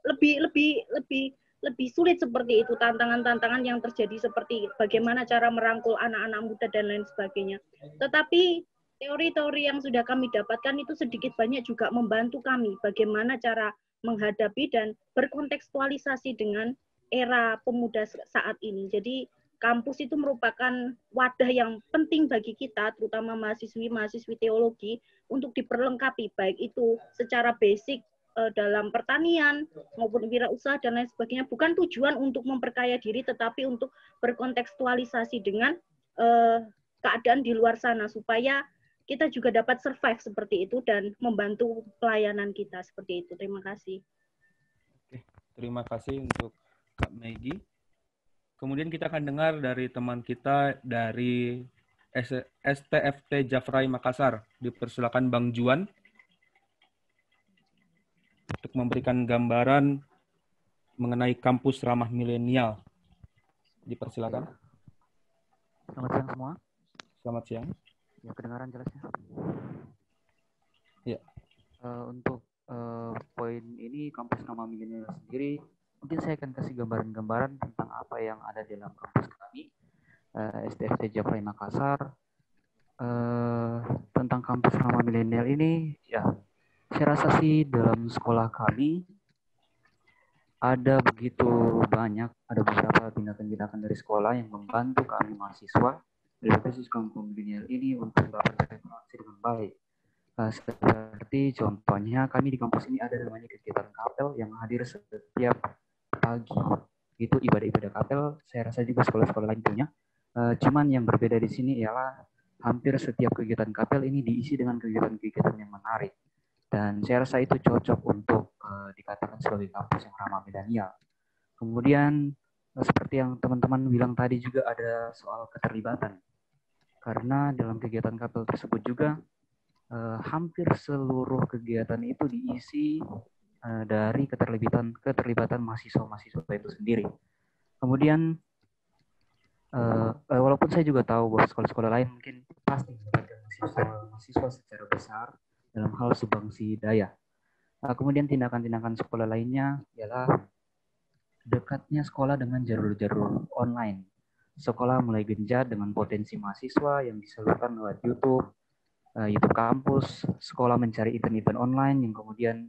lebih sulit seperti itu, tantangan-tantangan yang terjadi seperti bagaimana cara merangkul anak-anak muda dan lain sebagainya. Tetapi teori-teori yang sudah kami dapatkan itu sedikit banyak juga membantu kami bagaimana cara menghadapi dan berkontekstualisasi dengan era pemuda saat ini. Jadi kampus itu merupakan wadah yang penting bagi kita, terutama mahasiswi-mahasiswi teologi, untuk diperlengkapi, baik itu secara basic dalam pertanian maupun wirausaha dan lain sebagainya. Bukan tujuan untuk memperkaya diri, tetapi untuk berkontekstualisasi dengan keadaan di luar sana, supaya kita juga dapat survive seperti itu dan membantu pelayanan kita seperti itu. Terima kasih. Oke, terima kasih untuk Kak Megi. Kemudian kita akan dengar dari teman kita dari STFT Jafrai Makassar. Dipersilakan Bang Juan untuk memberikan gambaran mengenai kampus ramah milenial. Dipersilakan. Selamat siang semua. Selamat siang. Ya, kedengaran jelasnya. Ya. Untuk poin ini kampus ramah milenial sendiri, mungkin saya akan kasih gambaran-gambaran tentang apa yang ada di dalam kampus kami, STFT Jafrai Makassar. Tentang kampus ramah milenial ini, ya, saya rasa sih dalam sekolah kami ada begitu banyak, ada beberapa tindakan-tindakan dari sekolah yang membantu kami mahasiswa dari khusus kampus milenial ini untuk dapat berinteraksi dengan baik. Seperti contohnya kami di kampus ini ada namanya kegiatan kapel yang hadir setiap pagi. Itu ibadah-ibadah kapel, saya rasa juga sekolah-sekolah lain punya. Cuman yang berbeda di sini ialah hampir setiap kegiatan kapel ini diisi dengan kegiatan-kegiatan yang menarik. Dan saya rasa itu cocok untuk dikatakan sebagai kampus yang ramah milenial. Kemudian seperti yang teman-teman bilang tadi juga ada soal keterlibatan. Karena dalam kegiatan kapel tersebut juga hampir seluruh kegiatan itu diisi dari keterlibatan mahasiswa-mahasiswa itu sendiri. Kemudian walaupun saya juga tahu bahwa sekolah-sekolah lain mungkin pasti ada mahasiswa secara besar dalam hal sumbangsi daya. Kemudian tindakan-tindakan sekolah lainnya ialah dekatnya sekolah dengan jalur-jalur online. Sekolah mulai gencar dengan potensi mahasiswa yang disalurkan lewat YouTube kampus. Sekolah mencari event-event online yang kemudian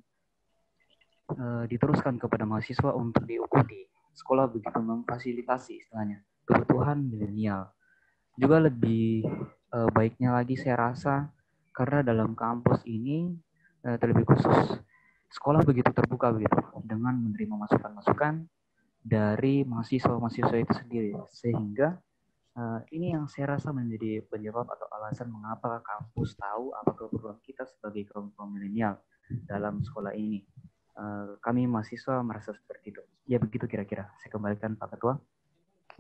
diteruskan kepada mahasiswa untuk diikuti. Sekolah begitu memfasilitasi istilahnya kebutuhan milenial. Juga lebih baiknya lagi saya rasa karena dalam kampus ini terlebih khusus sekolah begitu terbuka begitu dengan menerima masukan-masukan dari mahasiswa-mahasiswa itu sendiri, sehingga ini yang saya rasa menjadi penyebab atau alasan mengapa kampus tahu apa keperluan kita sebagai kaum milenial dalam sekolah ini. Kami mahasiswa merasa seperti itu. Ya begitu kira-kira. Saya kembalikan Pak Ketua.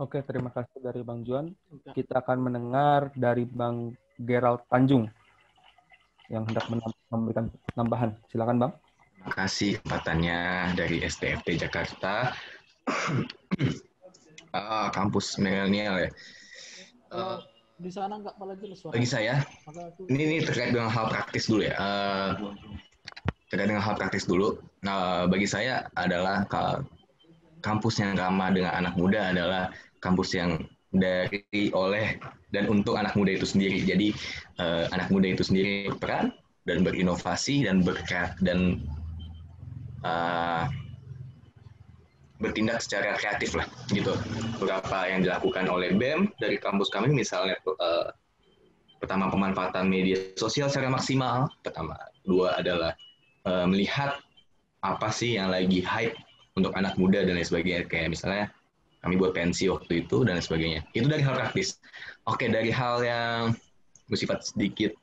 Oke, terima kasih dari Bang Juan. Kita akan mendengar dari Bang Gerald Tanjung yang hendak memberikan tambahan. Silakan Bang. Terima kasih kesempatannya dari STFT Jakarta. Kampus milenial ya. Di sana nggak malah jelas suara. Bagi saya, ini terkait dengan hal praktis dulu ya. Terkait dengan hal praktis dulu. Nah, bagi saya adalah kampus yang ramah dengan anak muda adalah kampus yang dari, oleh, dan untuk anak muda itu sendiri. Jadi anak muda itu sendiri berperan dan berinovasi dan bertindak secara kreatif lah gitu. Beberapa yang dilakukan oleh BEM dari kampus kami misalnya pertama pemanfaatan media sosial secara maksimal, kedua adalah melihat apa sih yang lagi hype untuk anak muda dan lain sebagainya, kayak misalnya kami buat pensi waktu itu dan lain sebagainya. Itu dari hal praktis. Oke, dari hal yang bersifat sedikit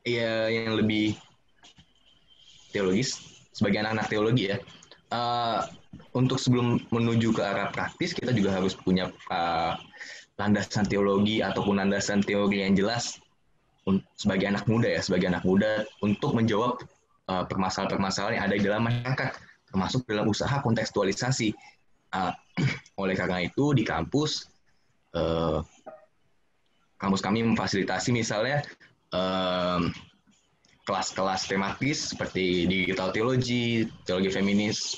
ya yang lebih teologis. Sebagai anak-anak teologi ya, untuk sebelum menuju ke arah praktis, kita juga harus punya landasan teologi ataupun landasan teori yang jelas sebagai anak muda untuk menjawab permasalahan-permasalahan yang ada di dalam masyarakat, termasuk dalam usaha kontekstualisasi. Oleh karena itu, di kampus kami memfasilitasi misalnya kelas-kelas tematis seperti digital teologi, teologi feminis,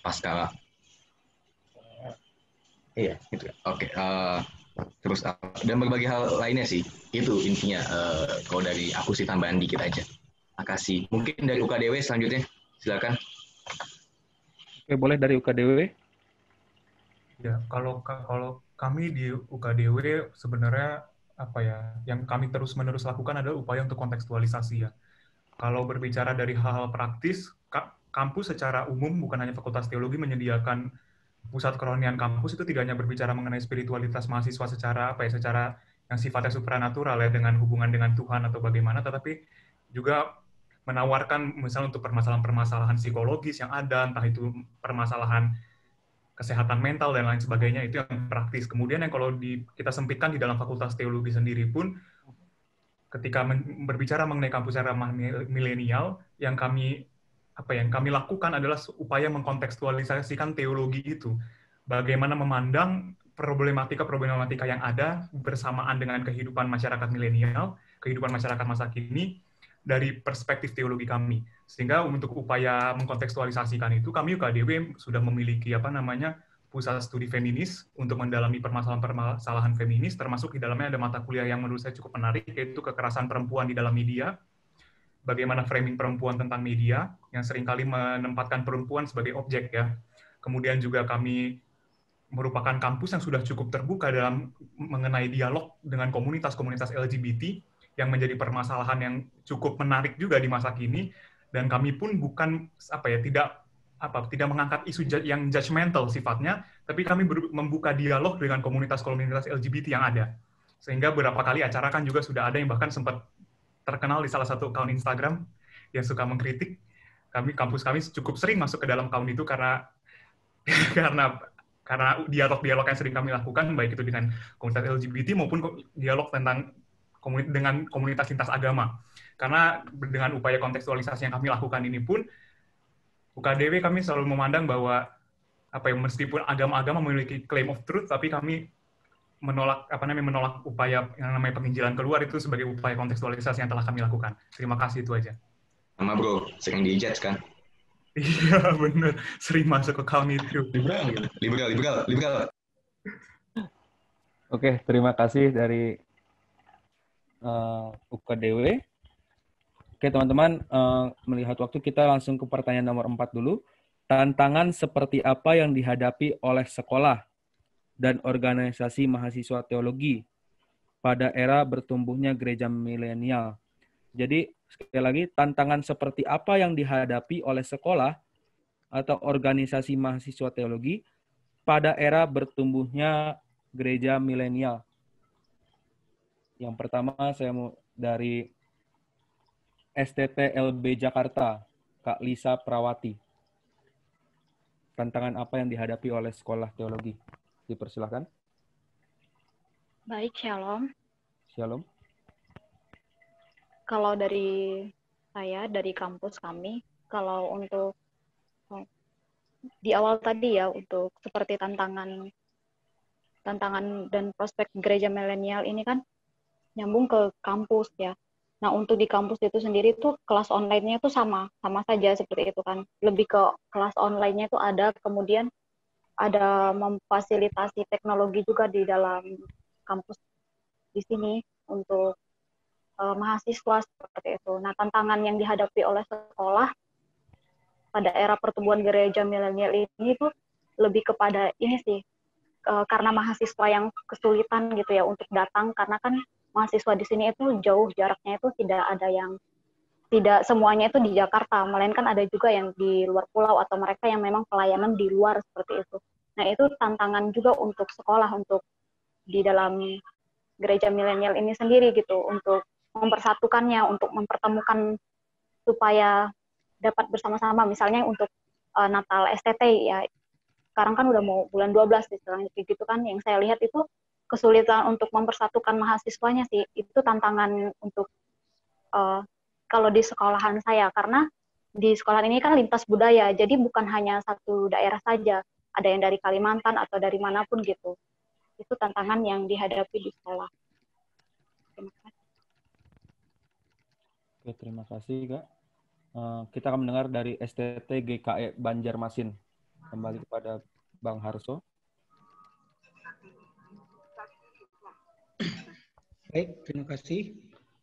pasca, iya gitu. Oke, terus dan berbagai hal lainnya sih. Itu intinya. Kalau dari aku sih tambahan dikit aja. Makasih. Mungkin dari UKDW selanjutnya, silakan. Oke, boleh dari UKDW. Ya, kalau kami di UKDW sebenarnya yang kami terus-menerus lakukan adalah upaya untuk kontekstualisasi ya. Kalau berbicara dari hal-hal praktis, kampus secara umum bukan hanya Fakultas Teologi menyediakan pusat kerohanian kampus itu tidak hanya berbicara mengenai spiritualitas mahasiswa secara secara yang sifatnya supranatural ya dengan hubungan dengan Tuhan atau bagaimana, tetapi juga menawarkan misalnya untuk permasalahan-permasalahan psikologis yang ada, entah itu permasalahan kesehatan mental dan lain sebagainya, itu yang praktis. Kemudian yang kalau kita sempitkan di dalam Fakultas Teologi sendiri pun, ketika berbicara mengenai kampus ramah milenial, yang kami lakukan adalah upaya mengkontekstualisasikan teologi itu. Bagaimana memandang problematika-problematika yang ada bersamaan dengan kehidupan masyarakat milenial, kehidupan masyarakat masa kini, dari perspektif teologi kami. Sehingga untuk upaya mengkontekstualisasikan itu, kami UKDW sudah memiliki pusat studi feminis untuk mendalami permasalahan-permasalahan feminis, termasuk di dalamnya ada mata kuliah yang menurut saya cukup menarik, yaitu kekerasan perempuan di dalam media, bagaimana framing perempuan tentang media, yang seringkali menempatkan perempuan sebagai objek ya. Kemudian juga kami merupakan kampus yang sudah cukup terbuka dalam mengenai dialog dengan komunitas-komunitas LGBT, yang menjadi permasalahan yang cukup menarik juga di masa kini, dan kami pun bukan tidak mengangkat isu yang judgmental sifatnya, tapi kami membuka dialog dengan komunitas-komunitas LGBT yang ada. Sehingga beberapa kali acara kan juga sudah ada yang bahkan sempat terkenal di salah satu akun Instagram yang suka mengkritik. Kampus kami cukup sering masuk ke dalam akun itu karena karena dialog-dialog yang sering kami lakukan, baik itu dengan komunitas LGBT maupun dialog tentang dengan komunitas lintas agama. Karena dengan upaya kontekstualisasi yang kami lakukan ini pun, UKDW kami selalu memandang bahwa meskipun agama-agama memiliki claim of truth, tapi kami menolak upaya yang namanya penginjilan keluar itu sebagai upaya kontekstualisasi yang telah kami lakukan. Terima kasih, itu aja. Sama bro, sering dijudge kan? Iya bener, sering masuk ke account itu. Liberal. Oke, terima kasih dari UKDW. Oke teman-teman, melihat waktu kita langsung ke pertanyaan nomor 4 dulu. Tantangan seperti apa yang dihadapi oleh sekolah dan organisasi mahasiswa teologi pada era bertumbuhnya gereja milenial? Jadi, sekali lagi, tantangan seperti apa yang dihadapi oleh sekolah atau organisasi mahasiswa teologi pada era bertumbuhnya gereja milenial? Yang pertama, saya mau dari STT LB Jakarta, Kak Lisa Prawati. Tantangan apa yang dihadapi oleh sekolah teologi? Dipersilahkan. Baik, Shalom. Shalom. Kalau dari saya, dari kampus kami, kalau untuk di awal tadi ya, untuk seperti tantangan dan prospek gereja milenial ini kan nyambung ke kampus ya. Nah, untuk di kampus itu sendiri tuh kelas online-nya itu sama saja seperti itu kan. Lebih ke kelas online-nya itu ada, kemudian ada memfasilitasi teknologi juga di dalam kampus di sini untuk mahasiswa seperti itu. Nah, tantangan yang dihadapi oleh sekolah pada era pertumbuhan gereja milenial ini tuh lebih kepada ini sih, karena mahasiswa yang kesulitan gitu ya untuk datang, karena kan mahasiswa di sini itu jauh jaraknya, itu tidak semuanya itu di Jakarta, melainkan ada juga yang di luar pulau atau mereka yang memang pelayanan di luar seperti itu. Nah, itu tantangan juga untuk sekolah, untuk di dalam gereja milenial ini sendiri gitu, untuk mempersatukannya, untuk mempertemukan supaya dapat bersama-sama. Misalnya untuk Natal STT ya, sekarang kan udah mau bulan 12 istilahnya gitu kan, yang saya lihat itu kesulitan untuk mempersatukan mahasiswanya sih, itu tantangan untuk kalau di sekolahan saya, karena di sekolah ini kan lintas budaya, jadi bukan hanya satu daerah saja, ada yang dari Kalimantan atau dari manapun gitu. Itu tantangan yang dihadapi di sekolah. Terima kasih. Oke, terima kasih Kak. Kita akan mendengar dari STT GKE Banjarmasin. Kembali kepada Bang Harso. Baik, terima kasih.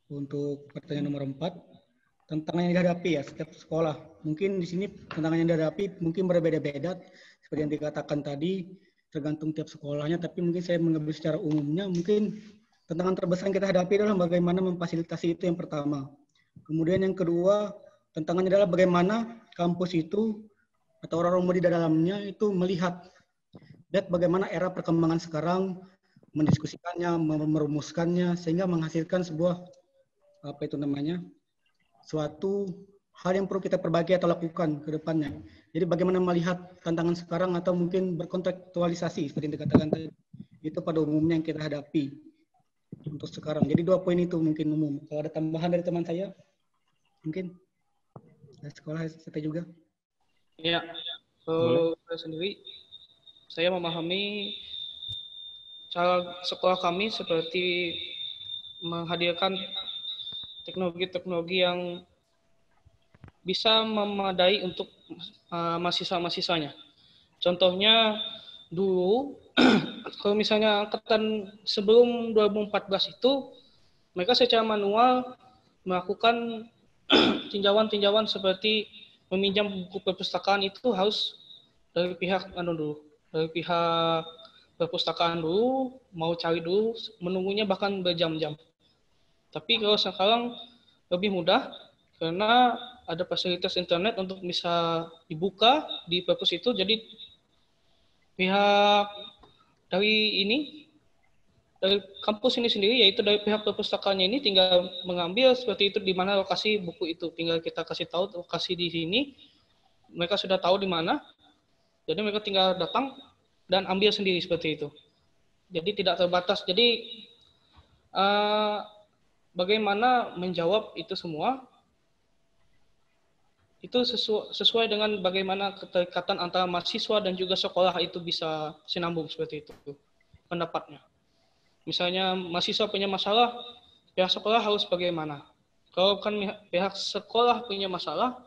Untuk pertanyaan nomor 4, tantangan yang dihadapi ya setiap sekolah. Mungkin di sini tantangan yang dihadapi mungkin berbeda-beda, seperti yang dikatakan tadi, tergantung tiap sekolahnya, tapi mungkin saya mengambil secara umumnya, mungkin tantangan terbesar yang kita hadapi adalah bagaimana memfasilitasi, itu yang pertama. Kemudian yang kedua, tantangannya adalah bagaimana kampus itu atau orang-orang muda di dalamnya itu melihat bagaimana era perkembangan sekarang, mendiskusikannya, merumuskannya, sehingga menghasilkan sebuah suatu hal yang perlu kita perbaiki atau lakukan ke depannya. Jadi bagaimana melihat tantangan sekarang atau mungkin berkontekstualisasi seperti yang dikatakan tadi, itu pada umumnya yang kita hadapi untuk sekarang. Jadi 2 poin itu mungkin umum. Kalau ada tambahan dari teman saya, mungkin dari sekolah STT juga. Ya, saya sendiri, saya memahami cara sekolah kami seperti menghadirkan teknologi-teknologi yang bisa memadai untuk mahasiswa-mahasiswanya. Contohnya dulu, kalau misalnya angkatan sebelum 2014 itu, mereka secara manual melakukan tinjauan-tinjauan seperti meminjam buku perpustakaan, itu harus dari pihak perpustakaan dulu, mau cari dulu, menunggunya bahkan berjam-jam. Tapi kalau sekarang lebih mudah, karena ada fasilitas internet untuk bisa dibuka di perpus itu, jadi pihak dari ini dari kampus ini sendiri, yaitu dari pihak perpustakaannya ini tinggal mengambil seperti itu di mana lokasi buku itu. Tinggal kita kasih tahu lokasi di sini, mereka sudah tahu di mana, jadi mereka tinggal datang dan ambil sendiri seperti itu. Jadi tidak terbatas. Jadi bagaimana menjawab itu semua, itu sesuai dengan bagaimana keterikatan antara mahasiswa dan juga sekolah itu bisa sinambung seperti itu pendapatnya. Misalnya mahasiswa punya masalah, pihak sekolah harus bagaimana? Kalau kan pihak sekolah punya masalah,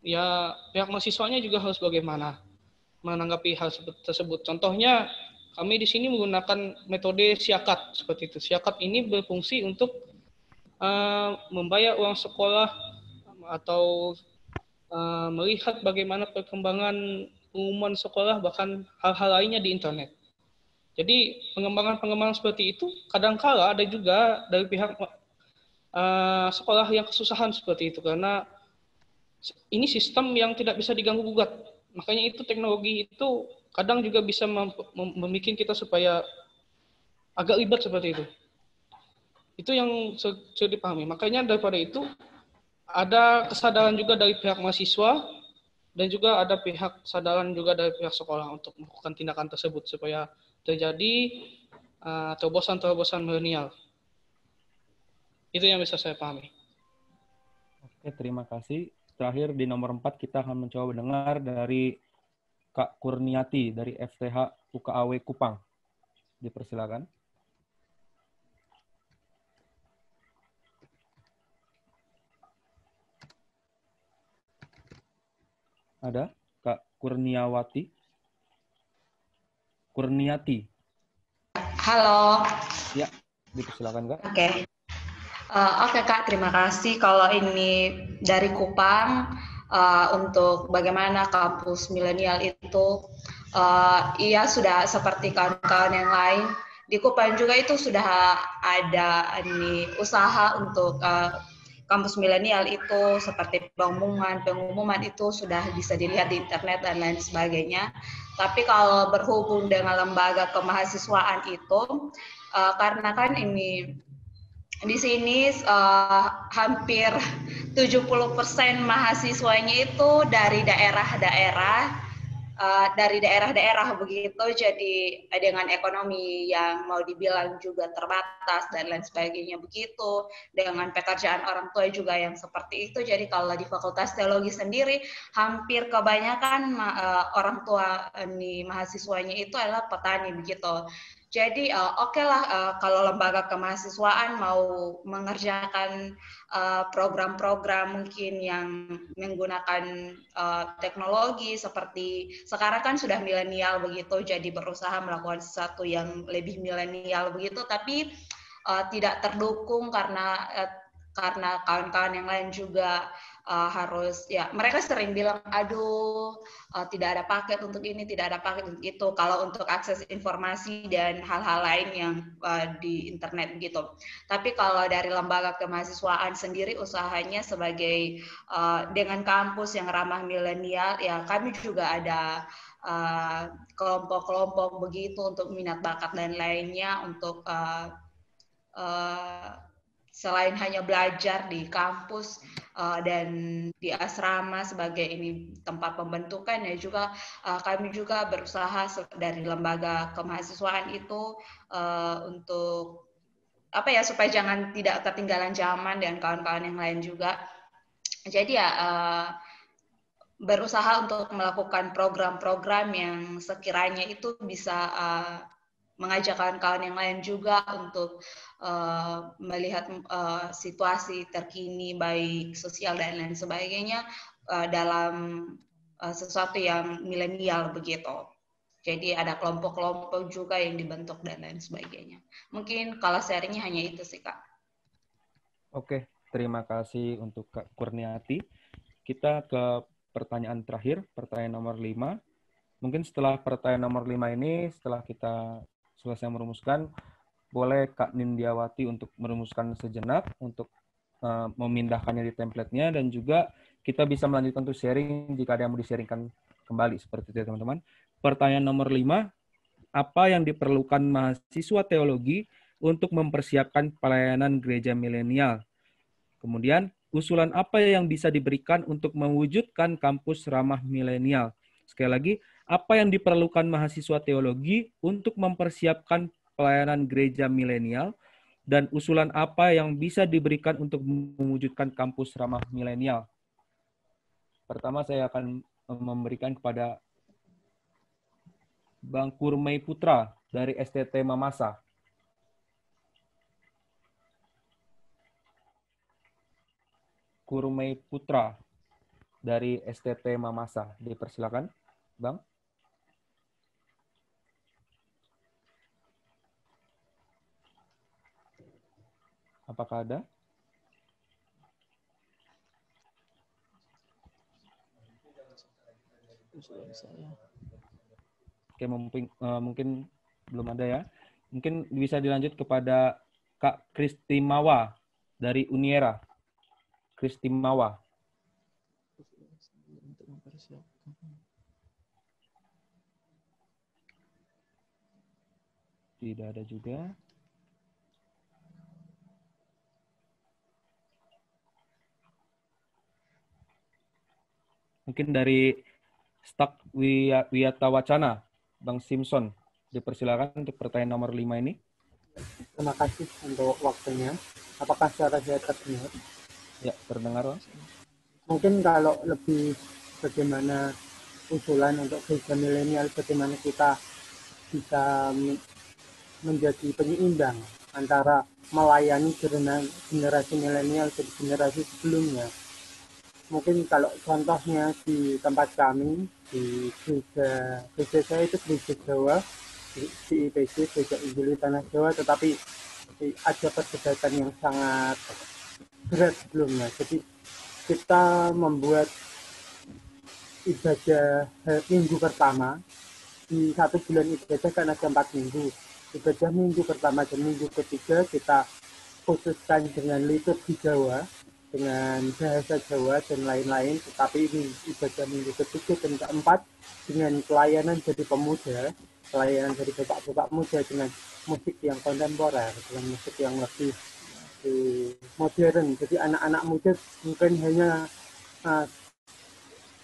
ya pihak mahasiswanya juga harus bagaimana menanggapi hal tersebut. Contohnya, kami di sini menggunakan metode siakat seperti itu. Siakat ini berfungsi untuk membayar uang sekolah atau melihat bagaimana perkembangan pengumuman sekolah, bahkan hal-hal lainnya di internet. Jadi pengembangan-pengembangan seperti itu kadangkala ada juga dari pihak sekolah yang kesusahan seperti itu, karena ini sistem yang tidak bisa diganggu-gugat. Makanya itu teknologi itu kadang juga bisa membuat kita supaya agak ribet seperti itu. Itu yang sudah dipahami. Makanya daripada itu ada kesadaran juga dari pihak mahasiswa dan juga ada kesadaran juga dari pihak sekolah untuk melakukan tindakan tersebut supaya terjadi terobosan-terobosan milenial. Itu yang bisa saya pahami. Oke, terima kasih. Terakhir di nomor 4 kita akan mencoba mendengar dari Kak Kurniati dari FTH UKAW Kupang. Dipersilakan. Ada Kak Kurniati. Halo. Ya, dipersilakan Kak. Oke. Oke Kak, terima kasih. Kalau ini dari Kupang, untuk bagaimana kampus milenial itu, iya sudah seperti kawan-kawan yang lain. Di Kupang juga itu sudah ada usaha untuk kampus milenial itu, seperti pengumuman itu sudah bisa dilihat di internet dan lain sebagainya. Tapi kalau berhubung dengan lembaga kemahasiswaan itu, karena kan ini di sini hampir 70% mahasiswanya itu dari daerah-daerah begitu, jadi dengan ekonomi yang mau dibilang juga terbatas dan lain sebagainya begitu, dengan pekerjaan orang tua juga yang seperti itu. Jadi kalau di Fakultas Teologi sendiri hampir kebanyakan orang tua mahasiswanya itu adalah petani begitu. Jadi oke lah kalau lembaga kemahasiswaan mau mengerjakan program-program mungkin yang menggunakan teknologi, seperti sekarang kan sudah milenial begitu, jadi berusaha melakukan sesuatu yang lebih milenial begitu, tapi tidak terdukung karena kawan-kawan yang lain juga harus, ya mereka sering bilang, aduh tidak ada paket untuk ini, tidak ada paket untuk itu, kalau untuk akses informasi dan hal-hal lain yang di internet gitu. Tapi kalau dari lembaga kemahasiswaan sendiri usahanya sebagai dengan kampus yang ramah milenial, ya kami juga ada kelompok-kelompok begitu untuk minat bakat dan lainnya, untuk selain hanya belajar di kampus dan di asrama sebagai ini tempat pembentukan, ya juga kami juga berusaha dari lembaga kemahasiswaan itu untuk supaya jangan tidak ketinggalan zaman dan kawan-kawan yang lain juga. Jadi ya berusaha untuk melakukan program-program yang sekiranya itu bisa mengajak kawan-kawan yang lain juga untuk melihat situasi terkini baik sosial dan lain sebagainya dalam sesuatu yang milenial begitu. Jadi ada kelompok-kelompok juga yang dibentuk dan lain sebagainya. Mungkin kalau sharingnya hanya itu sih Kak. Oke, terima kasih untuk Kak Kurniati. Kita ke pertanyaan terakhir, pertanyaan nomor 5. Mungkin setelah pertanyaan nomor 5 ini, setelah kita selesai merumuskan, boleh Kak Nindiawati untuk merumuskan sejenak untuk memindahkannya di template-nya, dan juga kita bisa melanjutkan untuk sharing jika ada yang mau di-sharingkan kembali seperti itu teman-teman. Pertanyaan nomor 5 apa yang diperlukan mahasiswa teologi untuk mempersiapkan pelayanan gereja milenial. Kemudian, usulan apa yang bisa diberikan untuk mewujudkan kampus ramah milenial. Sekali lagi, apa yang diperlukan mahasiswa teologi untuk mempersiapkan pelayanan gereja milenial, dan usulan apa yang bisa diberikan untuk mewujudkan kampus ramah milenial. Pertama, saya akan memberikan kepada Bang Kurmei Putra dari STT Mamasa. Kurmei Putra dari STT Mamasa. Dipersilakan, Bang. Apakah ada? Oke, mungkin belum ada ya. Mungkin bisa dilanjut kepada Kak Kristimawa dari Uniera. Kristimawa. Tidak ada juga. Mungkin dari Stak Wiyata Wacana, Bang Simpson. Dipersilakan untuk pertanyaan nomor 5 ini. Terima kasih untuk waktunya. Apakah suara saya terdengar? Ya, terdengar, Bang. Mungkin kalau lebih bagaimana usulan untuk gereja milenial, bagaimana kita bisa menjadi penyeimbang antara melayani generasi milenial dan generasi sebelumnya. Mungkin kalau contohnya di tempat kami, di gereja saya itu gereja Jawa, di IPC, Gereja Injili Tanah Jawa, tetapi ada perdebatan yang sangat berat sebelumnya. Jadi kita membuat ibadah minggu pertama, di 1 bulan ibadah kan ada 4 minggu. Ibadah minggu pertama dan minggu ketiga kita khususkan dengan liturgi Jawa, dengan bahasa Jawa dan lain-lain, tetapi ini ibadah minggu ketiga dan keempat dengan pelayanan dari pemuda, pelayanan dari bapak-bapak muda dengan musik yang kontemporer, dengan musik yang lebih modern. Jadi anak-anak muda mungkin hanya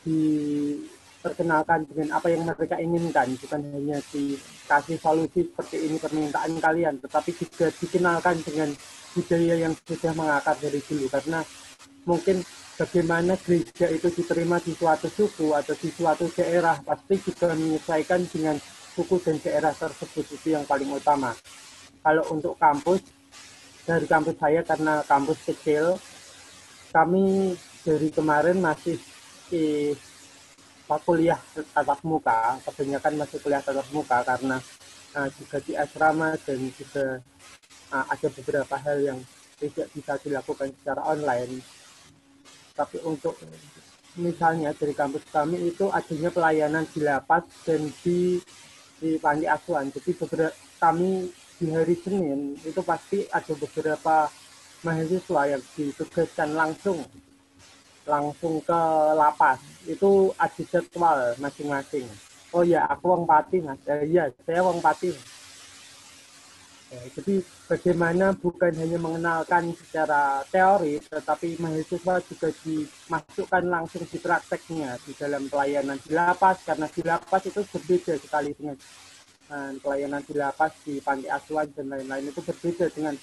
diperkenalkan dengan apa yang mereka inginkan, bukan hanya dikasih solusi seperti ini permintaan kalian, tetapi juga dikenalkan dengan budaya yang sudah mengakar dari dulu. Karena mungkin bagaimana gereja itu diterima di suatu suku atau di suatu daerah pasti juga menyesuaikan dengan suku dan daerah tersebut, itu yang paling utama. Kalau untuk kampus, dari kampus saya karena kampus kecil, kami dari kemarin masih di kuliah tatap muka, kebanyakan masih kuliah tatap muka karena juga di asrama dan juga ada beberapa hal yang tidak bisa dilakukan secara online. Tapi untuk misalnya dari kampus kami itu adanya pelayanan di lapas dan di panti asuhan. Jadi kami di hari Senin itu pasti ada beberapa mahasiswa yang ditugaskan langsung ke lapas. Itu ada jadwal masing-masing. Oh ya, aku wong Pati, Mas. Iya, saya wong Pati. Jadi bagaimana bukan hanya mengenalkan secara teori, tetapi mahasiswa juga dimasukkan langsung di prakteknya di dalam pelayanan di lapas, karena di lapas itu berbeda sekali dengan pelayanan di lapas, di panti asuhan dan lain-lain, itu berbeda dengan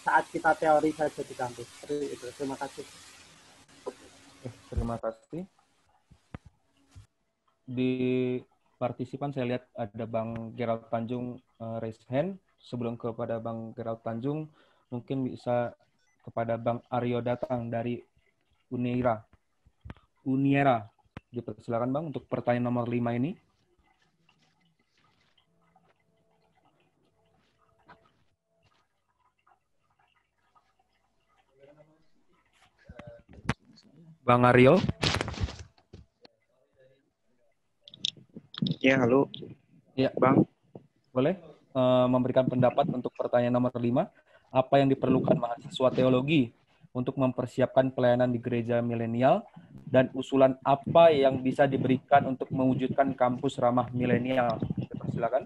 saat kita teori saja di kampus. Seperti itu. Terima kasih. Terima kasih. Di partisipan saya lihat ada Bang Gerald Tanjung raise hand. Sebelum kepada Bang Gerald Tanjung, mungkin bisa kepada Bang Aryo Datang dari Uniera. Dipersilakan Bang untuk pertanyaan nomor 5 ini. Bang Aryo. Ya, halo. Ya, Bang. Boleh memberikan pendapat untuk pertanyaan nomor 5. Apa yang diperlukan mahasiswa teologi untuk mempersiapkan pelayanan di gereja milenial, dan usulan apa yang bisa diberikan untuk mewujudkan kampus ramah milenial? Silakan.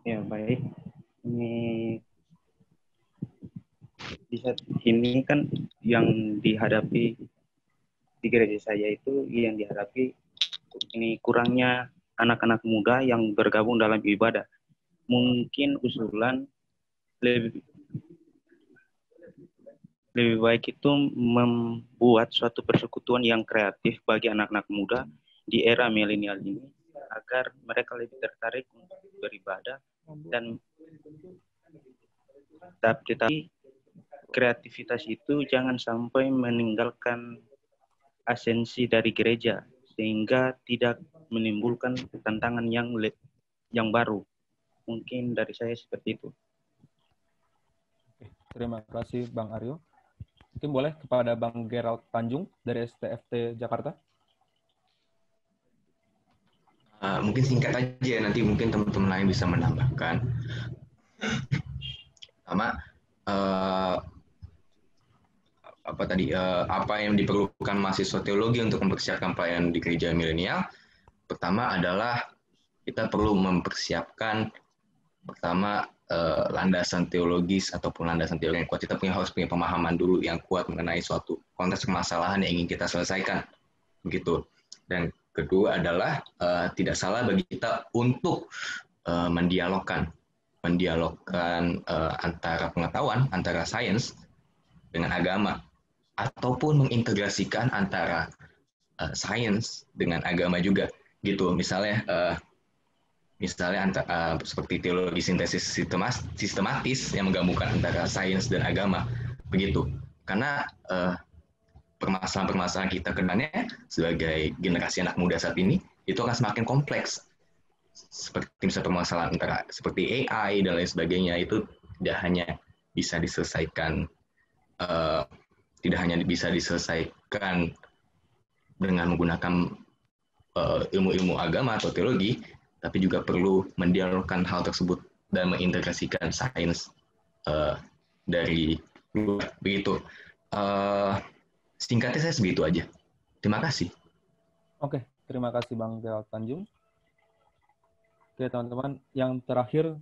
Ya, baik. Di saat ini kan yang dihadapi di gereja saya itu yang dihadapi ini kurangnya anak-anak muda yang bergabung dalam ibadah. Mungkin usulan lebih baik itu membuat suatu persekutuan yang kreatif bagi anak-anak muda di era milenial ini agar mereka lebih tertarik untuk beribadah dan tetapi kreativitas itu jangan sampai meninggalkan esensi dari gereja sehingga tidak menimbulkan tantangan yang baru. Mungkin dari saya seperti itu. Terima kasih Bang Aryo. Mungkin boleh kepada Bang Gerald Tanjung dari STFT Jakarta. Mungkin singkat aja, nanti mungkin teman-teman lain bisa menambahkan. Pertama, apa yang diperlukan mahasiswa teologi untuk mempersiapkan pelayanan di gereja milenial? Pertama adalah kita perlu mempersiapkan landasan teologis ataupun landasan teori yang kuat. Kita harus punya pemahaman dulu yang kuat mengenai suatu konteks permasalahan yang ingin kita selesaikan, begitu. Dan kedua adalah tidak salah bagi kita untuk mendialogkan antara pengetahuan, antara sains dengan agama, ataupun mengintegrasikan antara sains dengan agama juga, gitu. Misalnya seperti teologi sintesis sistematis yang menggabungkan antara sains dan agama, begitu. Karena permasalahan-permasalahan kita kedepannya sebagai generasi anak muda saat ini itu akan semakin kompleks. Seperti misalnya permasalahan antara seperti AI dan lain sebagainya, itu tidak hanya bisa diselesaikan dengan menggunakan ilmu-ilmu agama atau teologi, tapi juga perlu mendialogkan hal tersebut dan mengintegrasikan sains dari luar, begitu. Singkatnya saya segitu aja. Terima kasih. Oke, terima kasih Bang Gerald Tanjung. Oke, teman-teman, yang terakhir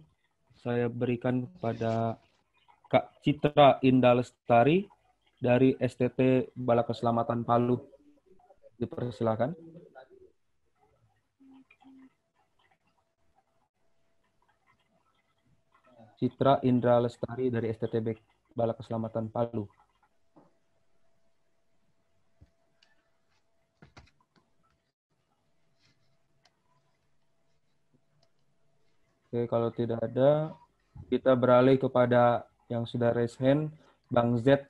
saya berikan kepada Kak Citra Indah Lestari dari STT Balai Keselamatan Palu. Dipersilakan. Citra Indra Lestari dari STTB Balai Keselamatan Palu. Oke, kalau tidak ada, kita beralih kepada yang sudah raise hand, Bang Z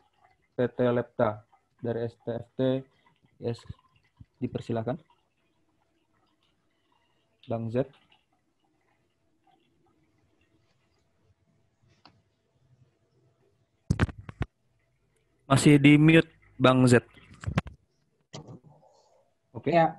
PT Lepta dari STFT. Yes, dipersilakan. Bang Z. Masih di mute, Bang Z. Oke. Ya,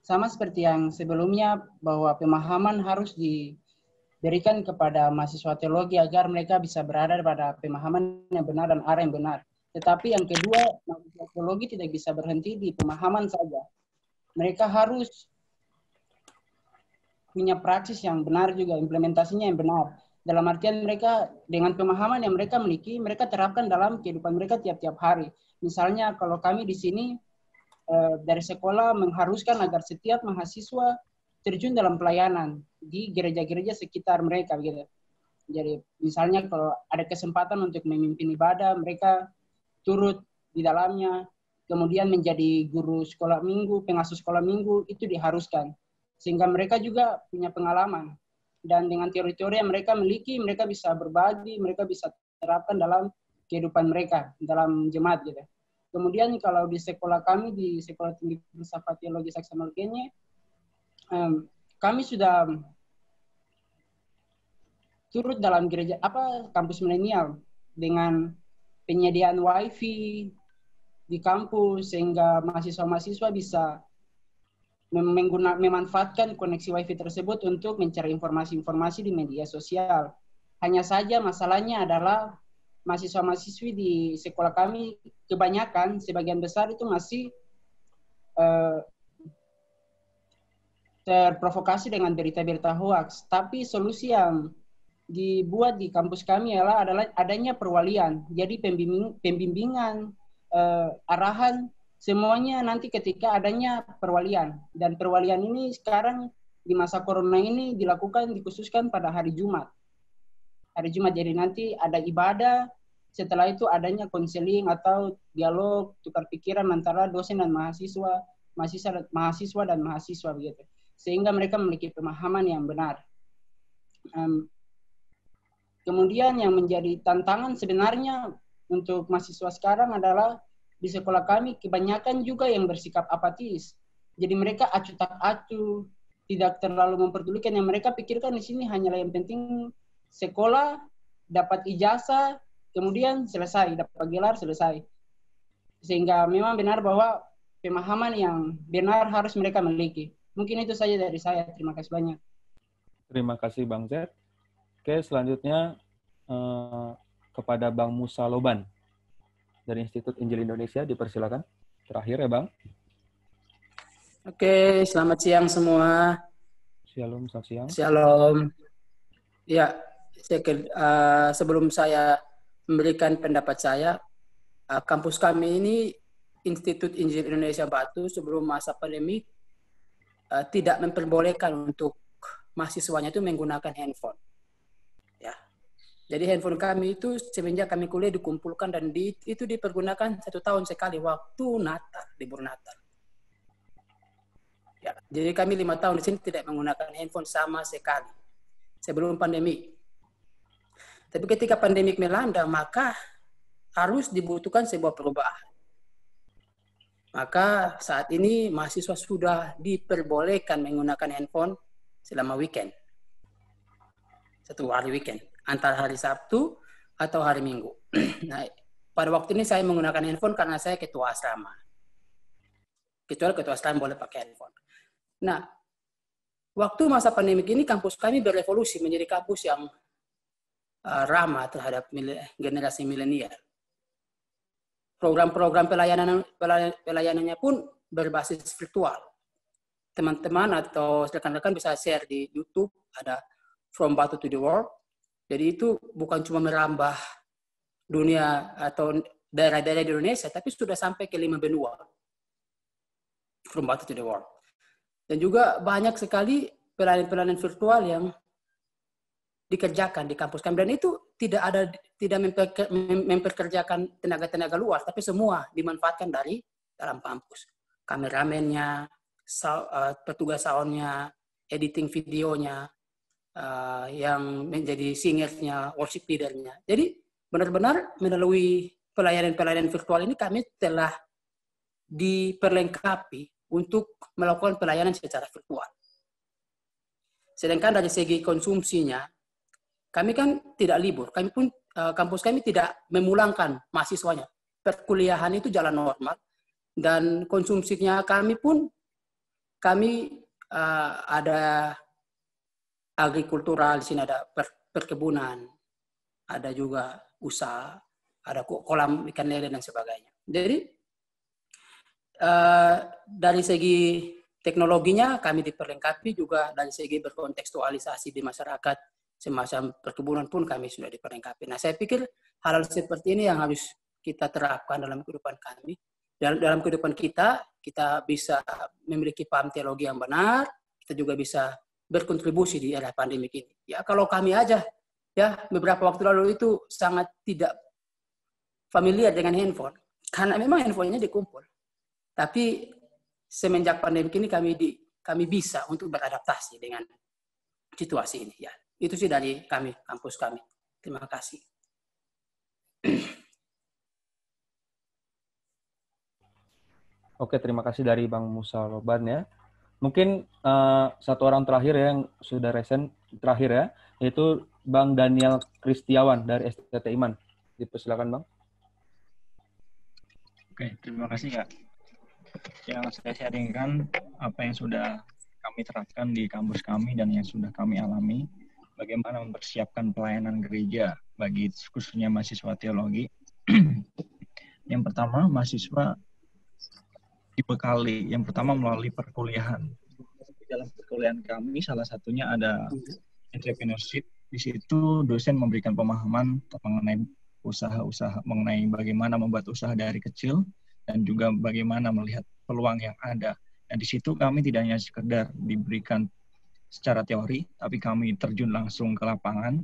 sama seperti yang sebelumnya, bahwa pemahaman harus diberikan kepada mahasiswa teologi agar mereka bisa berada pada pemahaman yang benar dan arah yang benar. Tetapi yang kedua, mahasiswa teologi tidak bisa berhenti di pemahaman saja. Mereka harus punya praksis yang benar juga, implementasinya yang benar. Dalam artian mereka dengan pemahaman yang mereka miliki, mereka terapkan dalam kehidupan mereka tiap-tiap hari. Misalnya kalau kami di sini, dari sekolah mengharuskan agar setiap mahasiswa terjun dalam pelayanan di gereja-gereja sekitar mereka, gitu. Jadi misalnya kalau ada kesempatan untuk memimpin ibadah, mereka turut di dalamnya. Kemudian menjadi guru sekolah minggu, pengasuh sekolah minggu, itu diharuskan. Sehingga mereka juga punya pengalaman. Dan dengan teori-teori yang mereka miliki, mereka bisa berbagi, mereka bisa terapkan dalam kehidupan mereka, dalam jemaat, gitu. Kemudian kalau di sekolah kami, di Sekolah Tinggi Filsafat Teologi Saksa Merauke, kami sudah turut dalam gereja kampus milenial dengan penyediaan wifi di kampus sehingga mahasiswa-mahasiswa bisa memanfaatkan koneksi wifi tersebut untuk mencari informasi-informasi di media sosial. Hanya saja masalahnya adalah mahasiswa-mahasiswi di sekolah kami kebanyakan, sebagian besar itu masih terprovokasi dengan berita-berita hoax. Tapi solusi yang dibuat di kampus kami adalah adanya perwalian. Jadi pembimbingan, arahan, semuanya nanti ketika adanya perwalian. Dan perwalian ini sekarang di masa corona ini dikhususkan pada hari Jumat. Hari Jumat, jadi nanti ada ibadah, setelah itu adanya konseling atau dialog, tukar pikiran antara dosen dan mahasiswa dan mahasiswa begitu. Sehingga mereka memiliki pemahaman yang benar. Kemudian yang menjadi tantangan sebenarnya untuk mahasiswa sekarang adalah di sekolah kami kebanyakan juga yang bersikap apatis. Jadi mereka acuh tak acuh, tidak terlalu memperdulikan. Yang mereka pikirkan di sini hanyalah yang penting sekolah, dapat ijazah, kemudian selesai, dapat gelar, selesai. Sehingga memang benar bahwa pemahaman yang benar harus mereka miliki. Mungkin itu saja dari saya. Terima kasih banyak. Terima kasih Bang Z. Oke, selanjutnya kepada Bang Musa Loban dari Institut Injil Indonesia, dipersilakan. Terakhir ya Bang. Oke, selamat siang semua. Shalom, selamat siang. Shalom. Ya, sebelum saya memberikan pendapat saya, kampus kami ini Institut Injil Indonesia Batu sebelum masa pandemi tidak memperbolehkan untuk mahasiswanya itu menggunakan handphone. Ya, jadi handphone kami itu semenjak kami kuliah dikumpulkan dan itu dipergunakan 1 tahun sekali waktu Natal, libur Natal. Ya, jadi kami 5 tahun di sini tidak menggunakan handphone sama sekali sebelum pandemi. Tapi ketika pandemi melanda, maka harus dibutuhkan sebuah perubahan. Maka saat ini mahasiswa sudah diperbolehkan menggunakan handphone selama weekend. 1 hari weekend. Antara hari Sabtu atau hari Minggu. Nah, pada waktu ini saya menggunakan handphone karena saya ketua asrama. Kecuali ketua asrama boleh pakai handphone. Nah, waktu masa pandemi ini kampus kami berevolusi menjadi kampus yang ramah terhadap generasi milenial. Program-program pelayanannya pun berbasis virtual. Teman-teman atau rekan-rekan bisa share di YouTube, ada From Batu to the World. Jadi itu bukan cuma merambah dunia atau daerah-daerah di Indonesia, tapi sudah sampai ke 5 benua. From Batu to the World. Dan juga banyak sekali pelayanan-pelayanan virtual yang dikerjakan di kampus kami. Dan itu tidak memperkerjakan tenaga-tenaga luar, tapi semua dimanfaatkan dari dalam kampus. Kameramennya, petugas soundnya, editing videonya, yang menjadi singernya, worship leadernya. Jadi benar-benar melalui pelayanan-pelayanan virtual ini kami telah diperlengkapi untuk melakukan pelayanan secara virtual. Sedangkan dari segi konsumsinya, kami kan tidak libur. Kami pun kampus kami tidak memulangkan mahasiswanya. Perkuliahan itu jalan normal dan konsumsinya kami ada agrikultural, di sini ada perkebunan, ada juga usaha, ada kolam ikan lele dan sebagainya. Jadi dari segi teknologinya kami diperlengkapi, juga dari segi berkontekstualisasi di masyarakat semacam perkebunan pun kami sudah diperlengkapi. Nah, saya pikir hal-hal seperti ini yang harus kita terapkan dalam kehidupan kami. Dalam kehidupan kita bisa memiliki paham teologi yang benar, kita juga bisa berkontribusi di era pandemi ini. Ya, kalau kami aja, ya beberapa waktu lalu itu sangat tidak familiar dengan handphone, karena memang handphonenya dikumpul. Tapi semenjak pandemi ini kami bisa untuk beradaptasi dengan situasi ini. Ya, itu sih dari kami, kampus kami. Terima kasih. Oke, terima kasih dari Bang Musa Loban ya. Mungkin satu orang terakhir yang sudah resen terakhir ya, yaitu Bang Daniel Kristiawan dari STT Iman. Dipersilakan Bang. Oke, terima kasih Kak. Yang saya sharingkan apa yang sudah kami terapkan di kampus kami dan yang sudah kami alami, bagaimana mempersiapkan pelayanan gereja bagi khususnya mahasiswa teologi. Yang pertama, mahasiswa dibekali, yang pertama melalui perkuliahan. dalam perkuliahan kami salah satunya ada entrepreneurship. Di situ dosen memberikan pemahaman mengenai usaha-usaha, mengenai bagaimana membuat usaha dari kecil dan juga bagaimana melihat peluang yang ada. Dan di situ kami tidak hanya sekedar diberikan secara teori, tapi kami terjun langsung ke lapangan.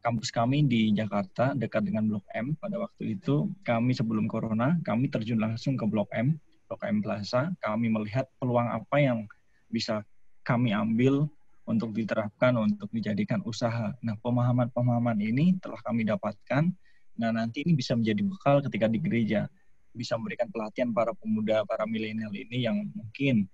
Kampus kami di Jakarta, dekat dengan Blok M. Pada waktu itu, kami sebelum Corona, kami terjun langsung ke Blok M Plaza. Kami melihat peluang apa yang bisa kami ambil untuk diterapkan, untuk dijadikan usaha. Nah, pemahaman-pemahaman ini telah kami dapatkan. Nah, nanti ini bisa menjadi bekal ketika di gereja. Bisa memberikan pelatihan para pemuda, para milenial ini yang mungkin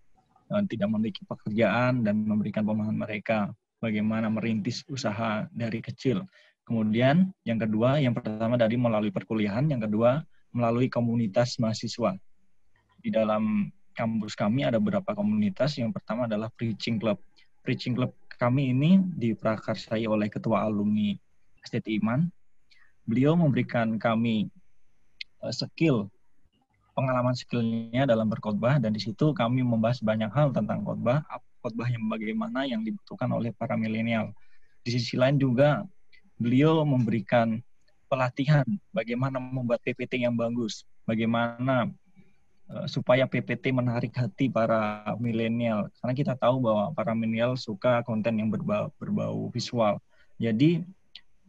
tidak memiliki pekerjaan dan memberikan pemahaman mereka bagaimana merintis usaha dari kecil. Kemudian yang kedua, yang pertama dari melalui perkuliahan, yang kedua melalui komunitas mahasiswa. Di dalam kampus kami ada beberapa komunitas. Yang pertama adalah Preaching Club. Preaching Club kami ini diprakarsai oleh Ketua Alumni STT Iman. Beliau memberikan kami pengalaman skillnya dalam berkhotbah, dan di situ kami membahas banyak hal tentang khotbah yang bagaimana yang dibutuhkan oleh para milenial. Di sisi lain juga beliau memberikan pelatihan bagaimana membuat PPT yang bagus, bagaimana supaya PPT menarik hati para milenial, karena kita tahu bahwa para milenial suka konten yang berbau visual. Jadi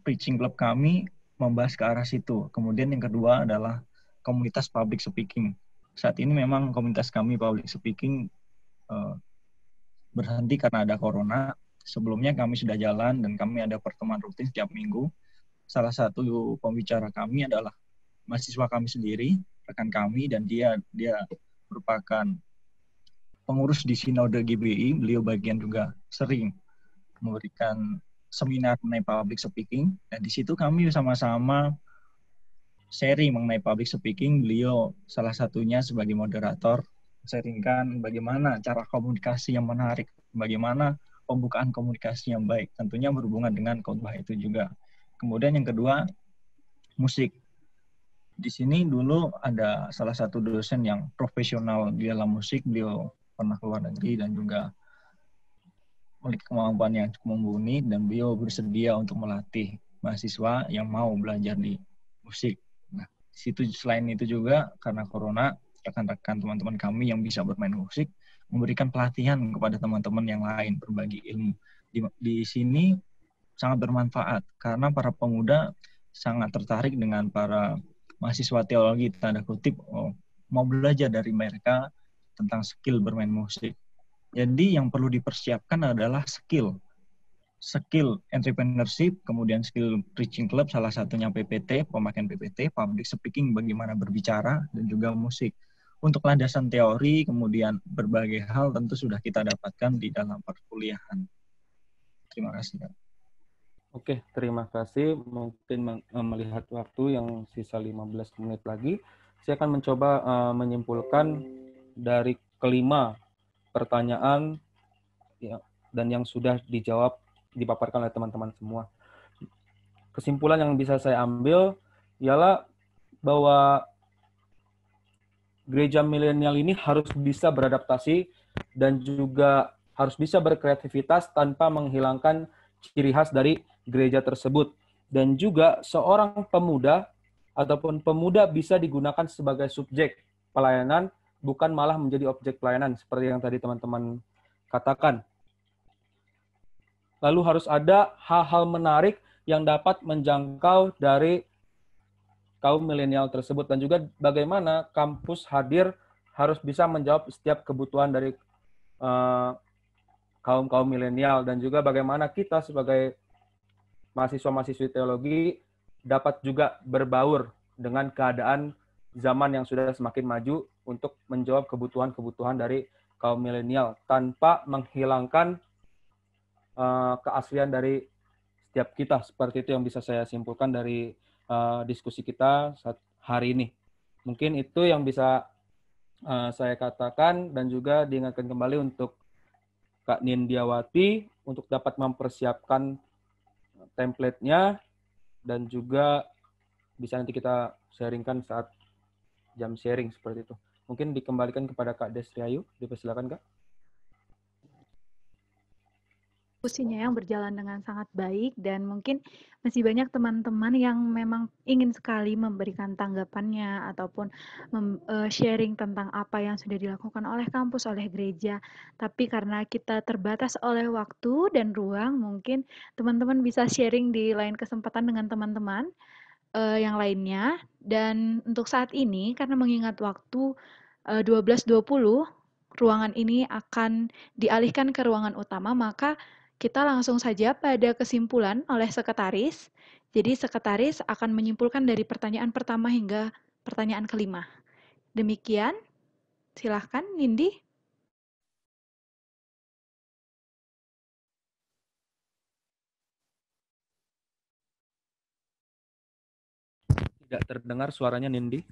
Preaching Club kami membahas ke arah situ. Kemudian yang kedua adalah komunitas public speaking. Saat ini memang komunitas kami public speaking berhenti karena ada corona. Sebelumnya kami sudah jalan dan kami ada pertemuan rutin setiap minggu. Salah satu pembicara kami adalah mahasiswa kami sendiri, rekan kami, dan dia merupakan pengurus di Sinode GBI. Beliau bagian juga sering memberikan seminar mengenai public speaking, dan di situ kami sama-sama sharing mengenai public speaking. Beliau salah satunya sebagai moderator, sharingkan bagaimana cara komunikasi yang menarik, bagaimana pembukaan komunikasi yang baik, tentunya berhubungan dengan khotbah itu juga. Kemudian yang kedua, musik. Di sini dulu ada salah satu dosen yang profesional di dalam musik. Beliau pernah ke luar negeri dan juga memiliki kemampuan yang cukup mumpuni, dan beliau bersedia untuk melatih mahasiswa yang mau belajar di musik. Nah, situ selain itu juga karena corona, rekan-rekan teman-teman kami yang bisa bermain musik memberikan pelatihan kepada teman-teman yang lain, berbagi ilmu. Di sini sangat bermanfaat karena para pemuda sangat tertarik dengan para mahasiswa teologi, tanda kutip, mau belajar dari mereka tentang skill bermain musik. Jadi yang perlu dipersiapkan adalah skill entrepreneurship, kemudian skill Preaching Club, salah satunya PPT, pemakaian PPT, public speaking, bagaimana berbicara, dan juga musik. Untuk landasan teori, kemudian berbagai hal tentu sudah kita dapatkan di dalam perkuliahan. Terima kasih, Kak. Oke, terima kasih. Mungkin melihat waktu yang sisa 15 menit lagi, saya akan mencoba menyimpulkan dari kelima pertanyaan dan yang sudah dipaparkan oleh teman-teman semua. Kesimpulan yang bisa saya ambil ialah bahwa gereja milenial ini harus bisa beradaptasi dan juga harus bisa berkreativitas tanpa menghilangkan ciri khas dari gereja tersebut. Dan juga seorang pemuda ataupun pemuda bisa digunakan sebagai subjek pelayanan, bukan malah menjadi objek pelayanan, seperti yang tadi teman-teman katakan. Lalu harus ada hal-hal menarik yang dapat menjangkau dari kaum milenial tersebut, dan juga bagaimana kampus hadir harus bisa menjawab setiap kebutuhan dari kaum milenial, dan juga bagaimana kita sebagai mahasiswa-mahasiswi teologi dapat juga berbaur dengan keadaan zaman yang sudah semakin maju untuk menjawab kebutuhan-kebutuhan dari kaum milenial tanpa menghilangkan keaslian dari setiap kita. Seperti itu yang bisa saya simpulkan dari diskusi kita saat hari ini. Mungkin itu yang bisa saya katakan, dan juga diingatkan kembali untuk Kak Nindiawati untuk dapat mempersiapkan template-nya, dan juga bisa nanti kita sharingkan saat jam sharing seperti itu. Mungkin dikembalikan kepada Kak Desriayu. Dipersilakan, Kak. diskusinya yang berjalan dengan sangat baik dan mungkin masih banyak teman-teman yang memang ingin sekali memberikan tanggapannya ataupun sharing tentang apa yang sudah dilakukan oleh kampus, oleh gereja. Tapi karena kita terbatas oleh waktu dan ruang, mungkin teman-teman bisa sharing di lain kesempatan dengan teman-teman yang lainnya. Dan untuk saat ini, karena mengingat waktu 12.20, ruangan ini akan dialihkan ke ruangan utama, maka kita langsung saja pada kesimpulan oleh sekretaris. Jadi sekretaris akan menyimpulkan dari pertanyaan pertama hingga pertanyaan kelima. Demikian, silahkan Nindi. Tidak terdengar suaranya Nindi.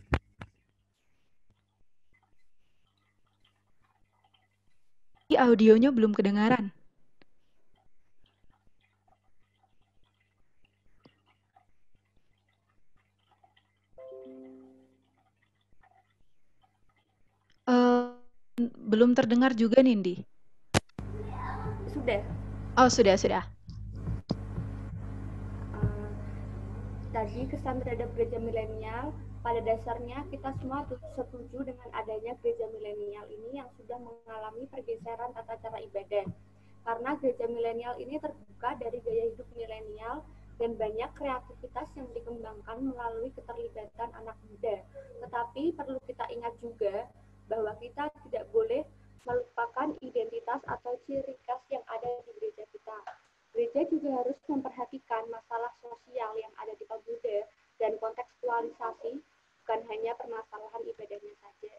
Audionya belum kedengaran. Belum terdengar juga Nindi. Sudah. Oh, sudah. Tadi kesan terhadap gereja milenial, pada dasarnya kita semua setuju dengan adanya gereja milenial ini yang sudah mengalami pergeseran tata cara ibadah. Karena gereja milenial ini terbuka dari gaya hidup milenial dan banyak kreativitas yang dikembangkan melalui keterlibatan anak muda. Tetapi perlu kita ingat juga bahwa kita tidak boleh melupakan identitas atau ciri khas yang ada di gereja kita. Gereja juga harus memperhatikan masalah sosial yang ada di pemuda dan kontekstualisasi, bukan hanya permasalahan ibadahnya saja.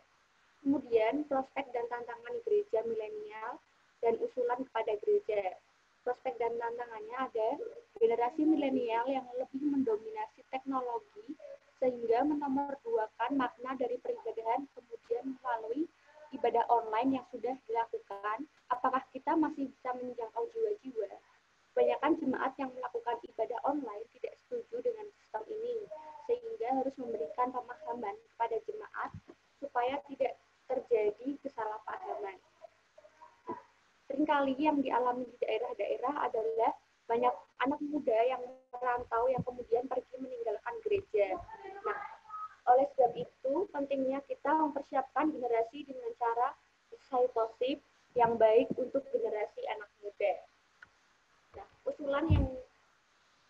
Kemudian, prospek dan tantangan gereja milenial dan usulan kepada gereja. Prospek dan tantangannya ada generasi milenial yang lebih mendominasi teknologi sehingga menomorduakan makna dari peribadahan kemudian melalui ibadah online yang sudah dilakukan. Apakah kita masih bisa menjangkau jiwa-jiwa? Kebanyakan jemaat yang melakukan ibadah online tidak setuju dengan sistem ini, sehingga harus memberikan pemahaman kepada jemaat supaya tidak terjadi kesalahpahaman. Seringkali yang dialami di daerah-daerah adalah banyak anak muda yang merantau yang kemudian pergi meninggalkan gereja. Nah, oleh sebab itu, pentingnya kita mempersiapkan generasi dengan cara discipleship yang baik untuk generasi anak muda. Nah, usulan yang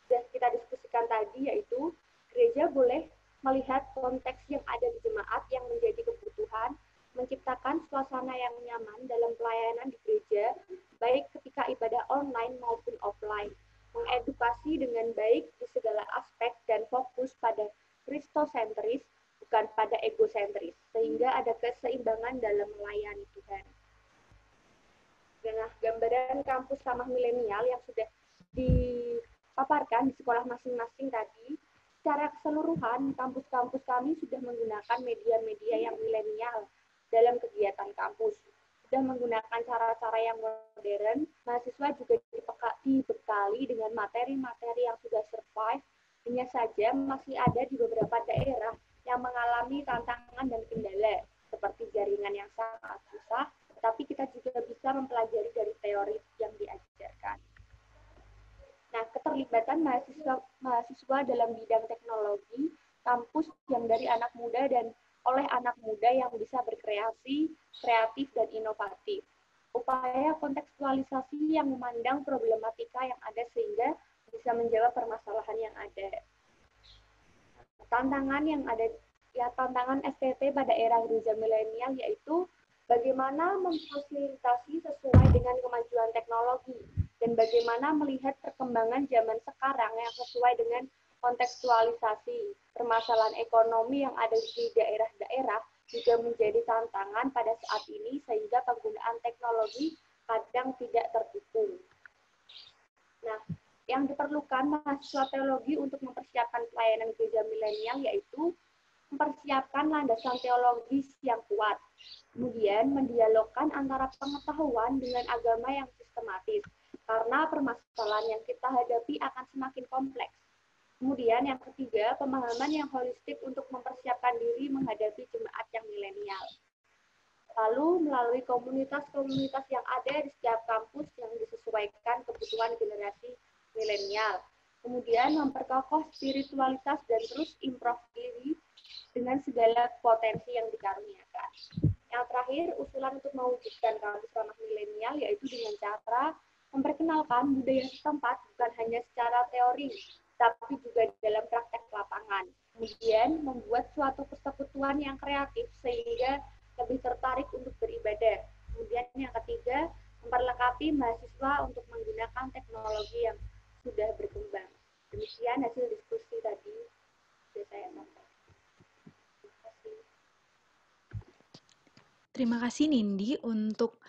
sudah kita diskusikan tadi yaitu gereja boleh melihat konteks yang ada di jemaat yang menjadi kebutuhan, menciptakan suasana yang nyaman dalam pelayanan di gereja, baik ketika ibadah online maupun offline, mengedukasi dengan baik di segala aspek dan fokus pada kristosentris, bukan pada egosentris, sehingga ada keseimbangan dalam melayani Tuhan. Nah, gambaran kampus ramah milenial yang sudah dipaparkan di sekolah masing-masing tadi, secara keseluruhan kampus-kampus kami sudah menggunakan media-media yang milenial dalam kegiatan kampus. Sudah menggunakan cara-cara yang modern, mahasiswa juga dibekali dengan materi-materi yang sudah survive, hanya saja masih ada di beberapa daerah yang mengalami tantangan dan kendala, seperti jaringan yang sangat susah, tapi kita juga bisa mempelajari dari teori yang diajarkan. Nah, keterlibatan mahasiswa dalam bidang teknologi, kampus yang dari anak muda dan oleh anak muda yang bisa berkreasi, kreatif, dan inovatif. Upaya kontekstualisasi yang memandang problematika yang ada sehingga bisa menjawab permasalahan yang ada. Tantangan yang ada, ya tantangan STT pada era gereja milenial yaitu bagaimana memfasilitasi sesuai dengan kemajuan teknologi dan bagaimana melihat perkembangan zaman sekarang yang sesuai dengan kontekstualisasi. Permasalahan ekonomi yang ada di daerah-daerah juga menjadi tantangan pada saat ini sehingga penggunaan teknologi kadang tidak terdukung. Nah, yang diperlukan mahasiswa teologi untuk mempersiapkan pelayanan gereja milenial yaitu mempersiapkan landasan teologis yang kuat, kemudian mendialogkan antara pengetahuan dengan agama yang sistematis, karena permasalahan yang kita hadapi akan semakin kompleks. Kemudian yang ketiga, pemahaman yang holistik untuk mempersiapkan diri menghadapi jemaat yang milenial. Lalu melalui komunitas-komunitas yang ada di setiap kampus yang disesuaikan kebutuhan generasi milenial. Kemudian memperkokoh spiritualitas dan terus improve diri dengan segala potensi yang dikaruniakan. Yang terakhir, usulan untuk mewujudkan kampus ramah milenial yaitu dengan cara memperkenalkan budaya setempat bukan hanya secara teori, tapi juga dalam praktek lapangan. Kemudian membuat suatu persekutuan yang kreatif sehingga lebih tertarik untuk beribadah. Kemudian yang ketiga, memperlengkapi mahasiswa untuk menggunakan teknologi yang sudah berkembang. Demikian hasil diskusi tadi. Sudah saya sampaikan. Terima kasih. Terima kasih Nindi untuk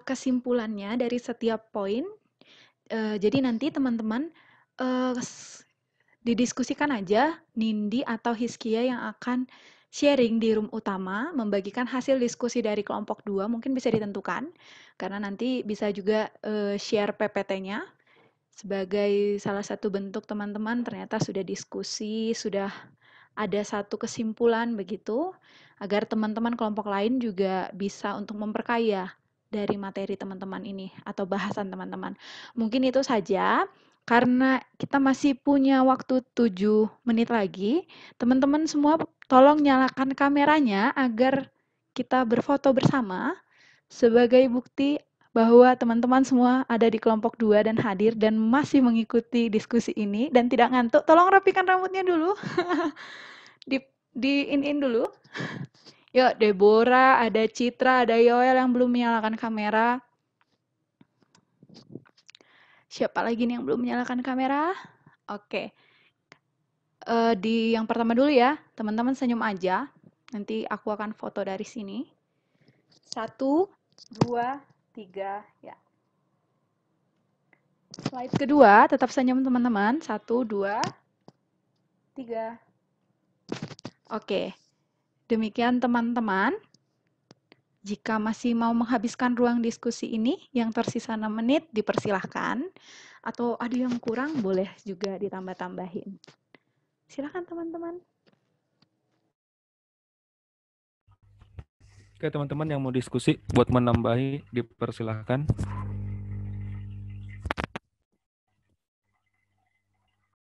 kesimpulannya dari setiap poin. Jadi nanti teman-teman didiskusikan aja Nindi atau Hiskia yang akan sharing di room utama, membagikan hasil diskusi dari kelompok 2, mungkin bisa ditentukan, karena nanti bisa juga share PPT-nya, sebagai salah satu bentuk teman-teman ternyata sudah diskusi, sudah ada satu kesimpulan begitu, agar teman-teman kelompok lain juga bisa untuk memperkaya dari materi teman-teman ini, atau bahasan teman-teman. Mungkin itu saja. Karena kita masih punya waktu 7 menit lagi, teman-teman semua tolong nyalakan kameranya agar kita berfoto bersama sebagai bukti bahwa teman-teman semua ada di kelompok 2 dan hadir dan masih mengikuti diskusi ini dan tidak ngantuk. Tolong rapikan rambutnya dulu. di-in dulu. Yuk, Deborah, ada Citra, ada Yoel yang belum menyalakan kamera. Siapa lagi nih yang belum menyalakan kamera? Oke. Di yang pertama dulu ya, teman-teman senyum aja. Nanti aku akan foto dari sini. 1, 2, 3, ya. Slide kedua, tetap senyum teman-teman. 1, 2, 3. Oke. Demikian teman-teman. Jika masih mau menghabiskan ruang diskusi ini, yang tersisa 6 menit, dipersilahkan. Atau ada yang kurang, boleh juga ditambah-tambahin. Silakan teman-teman. Oke teman-teman yang mau diskusi, buat menambahi, dipersilahkan.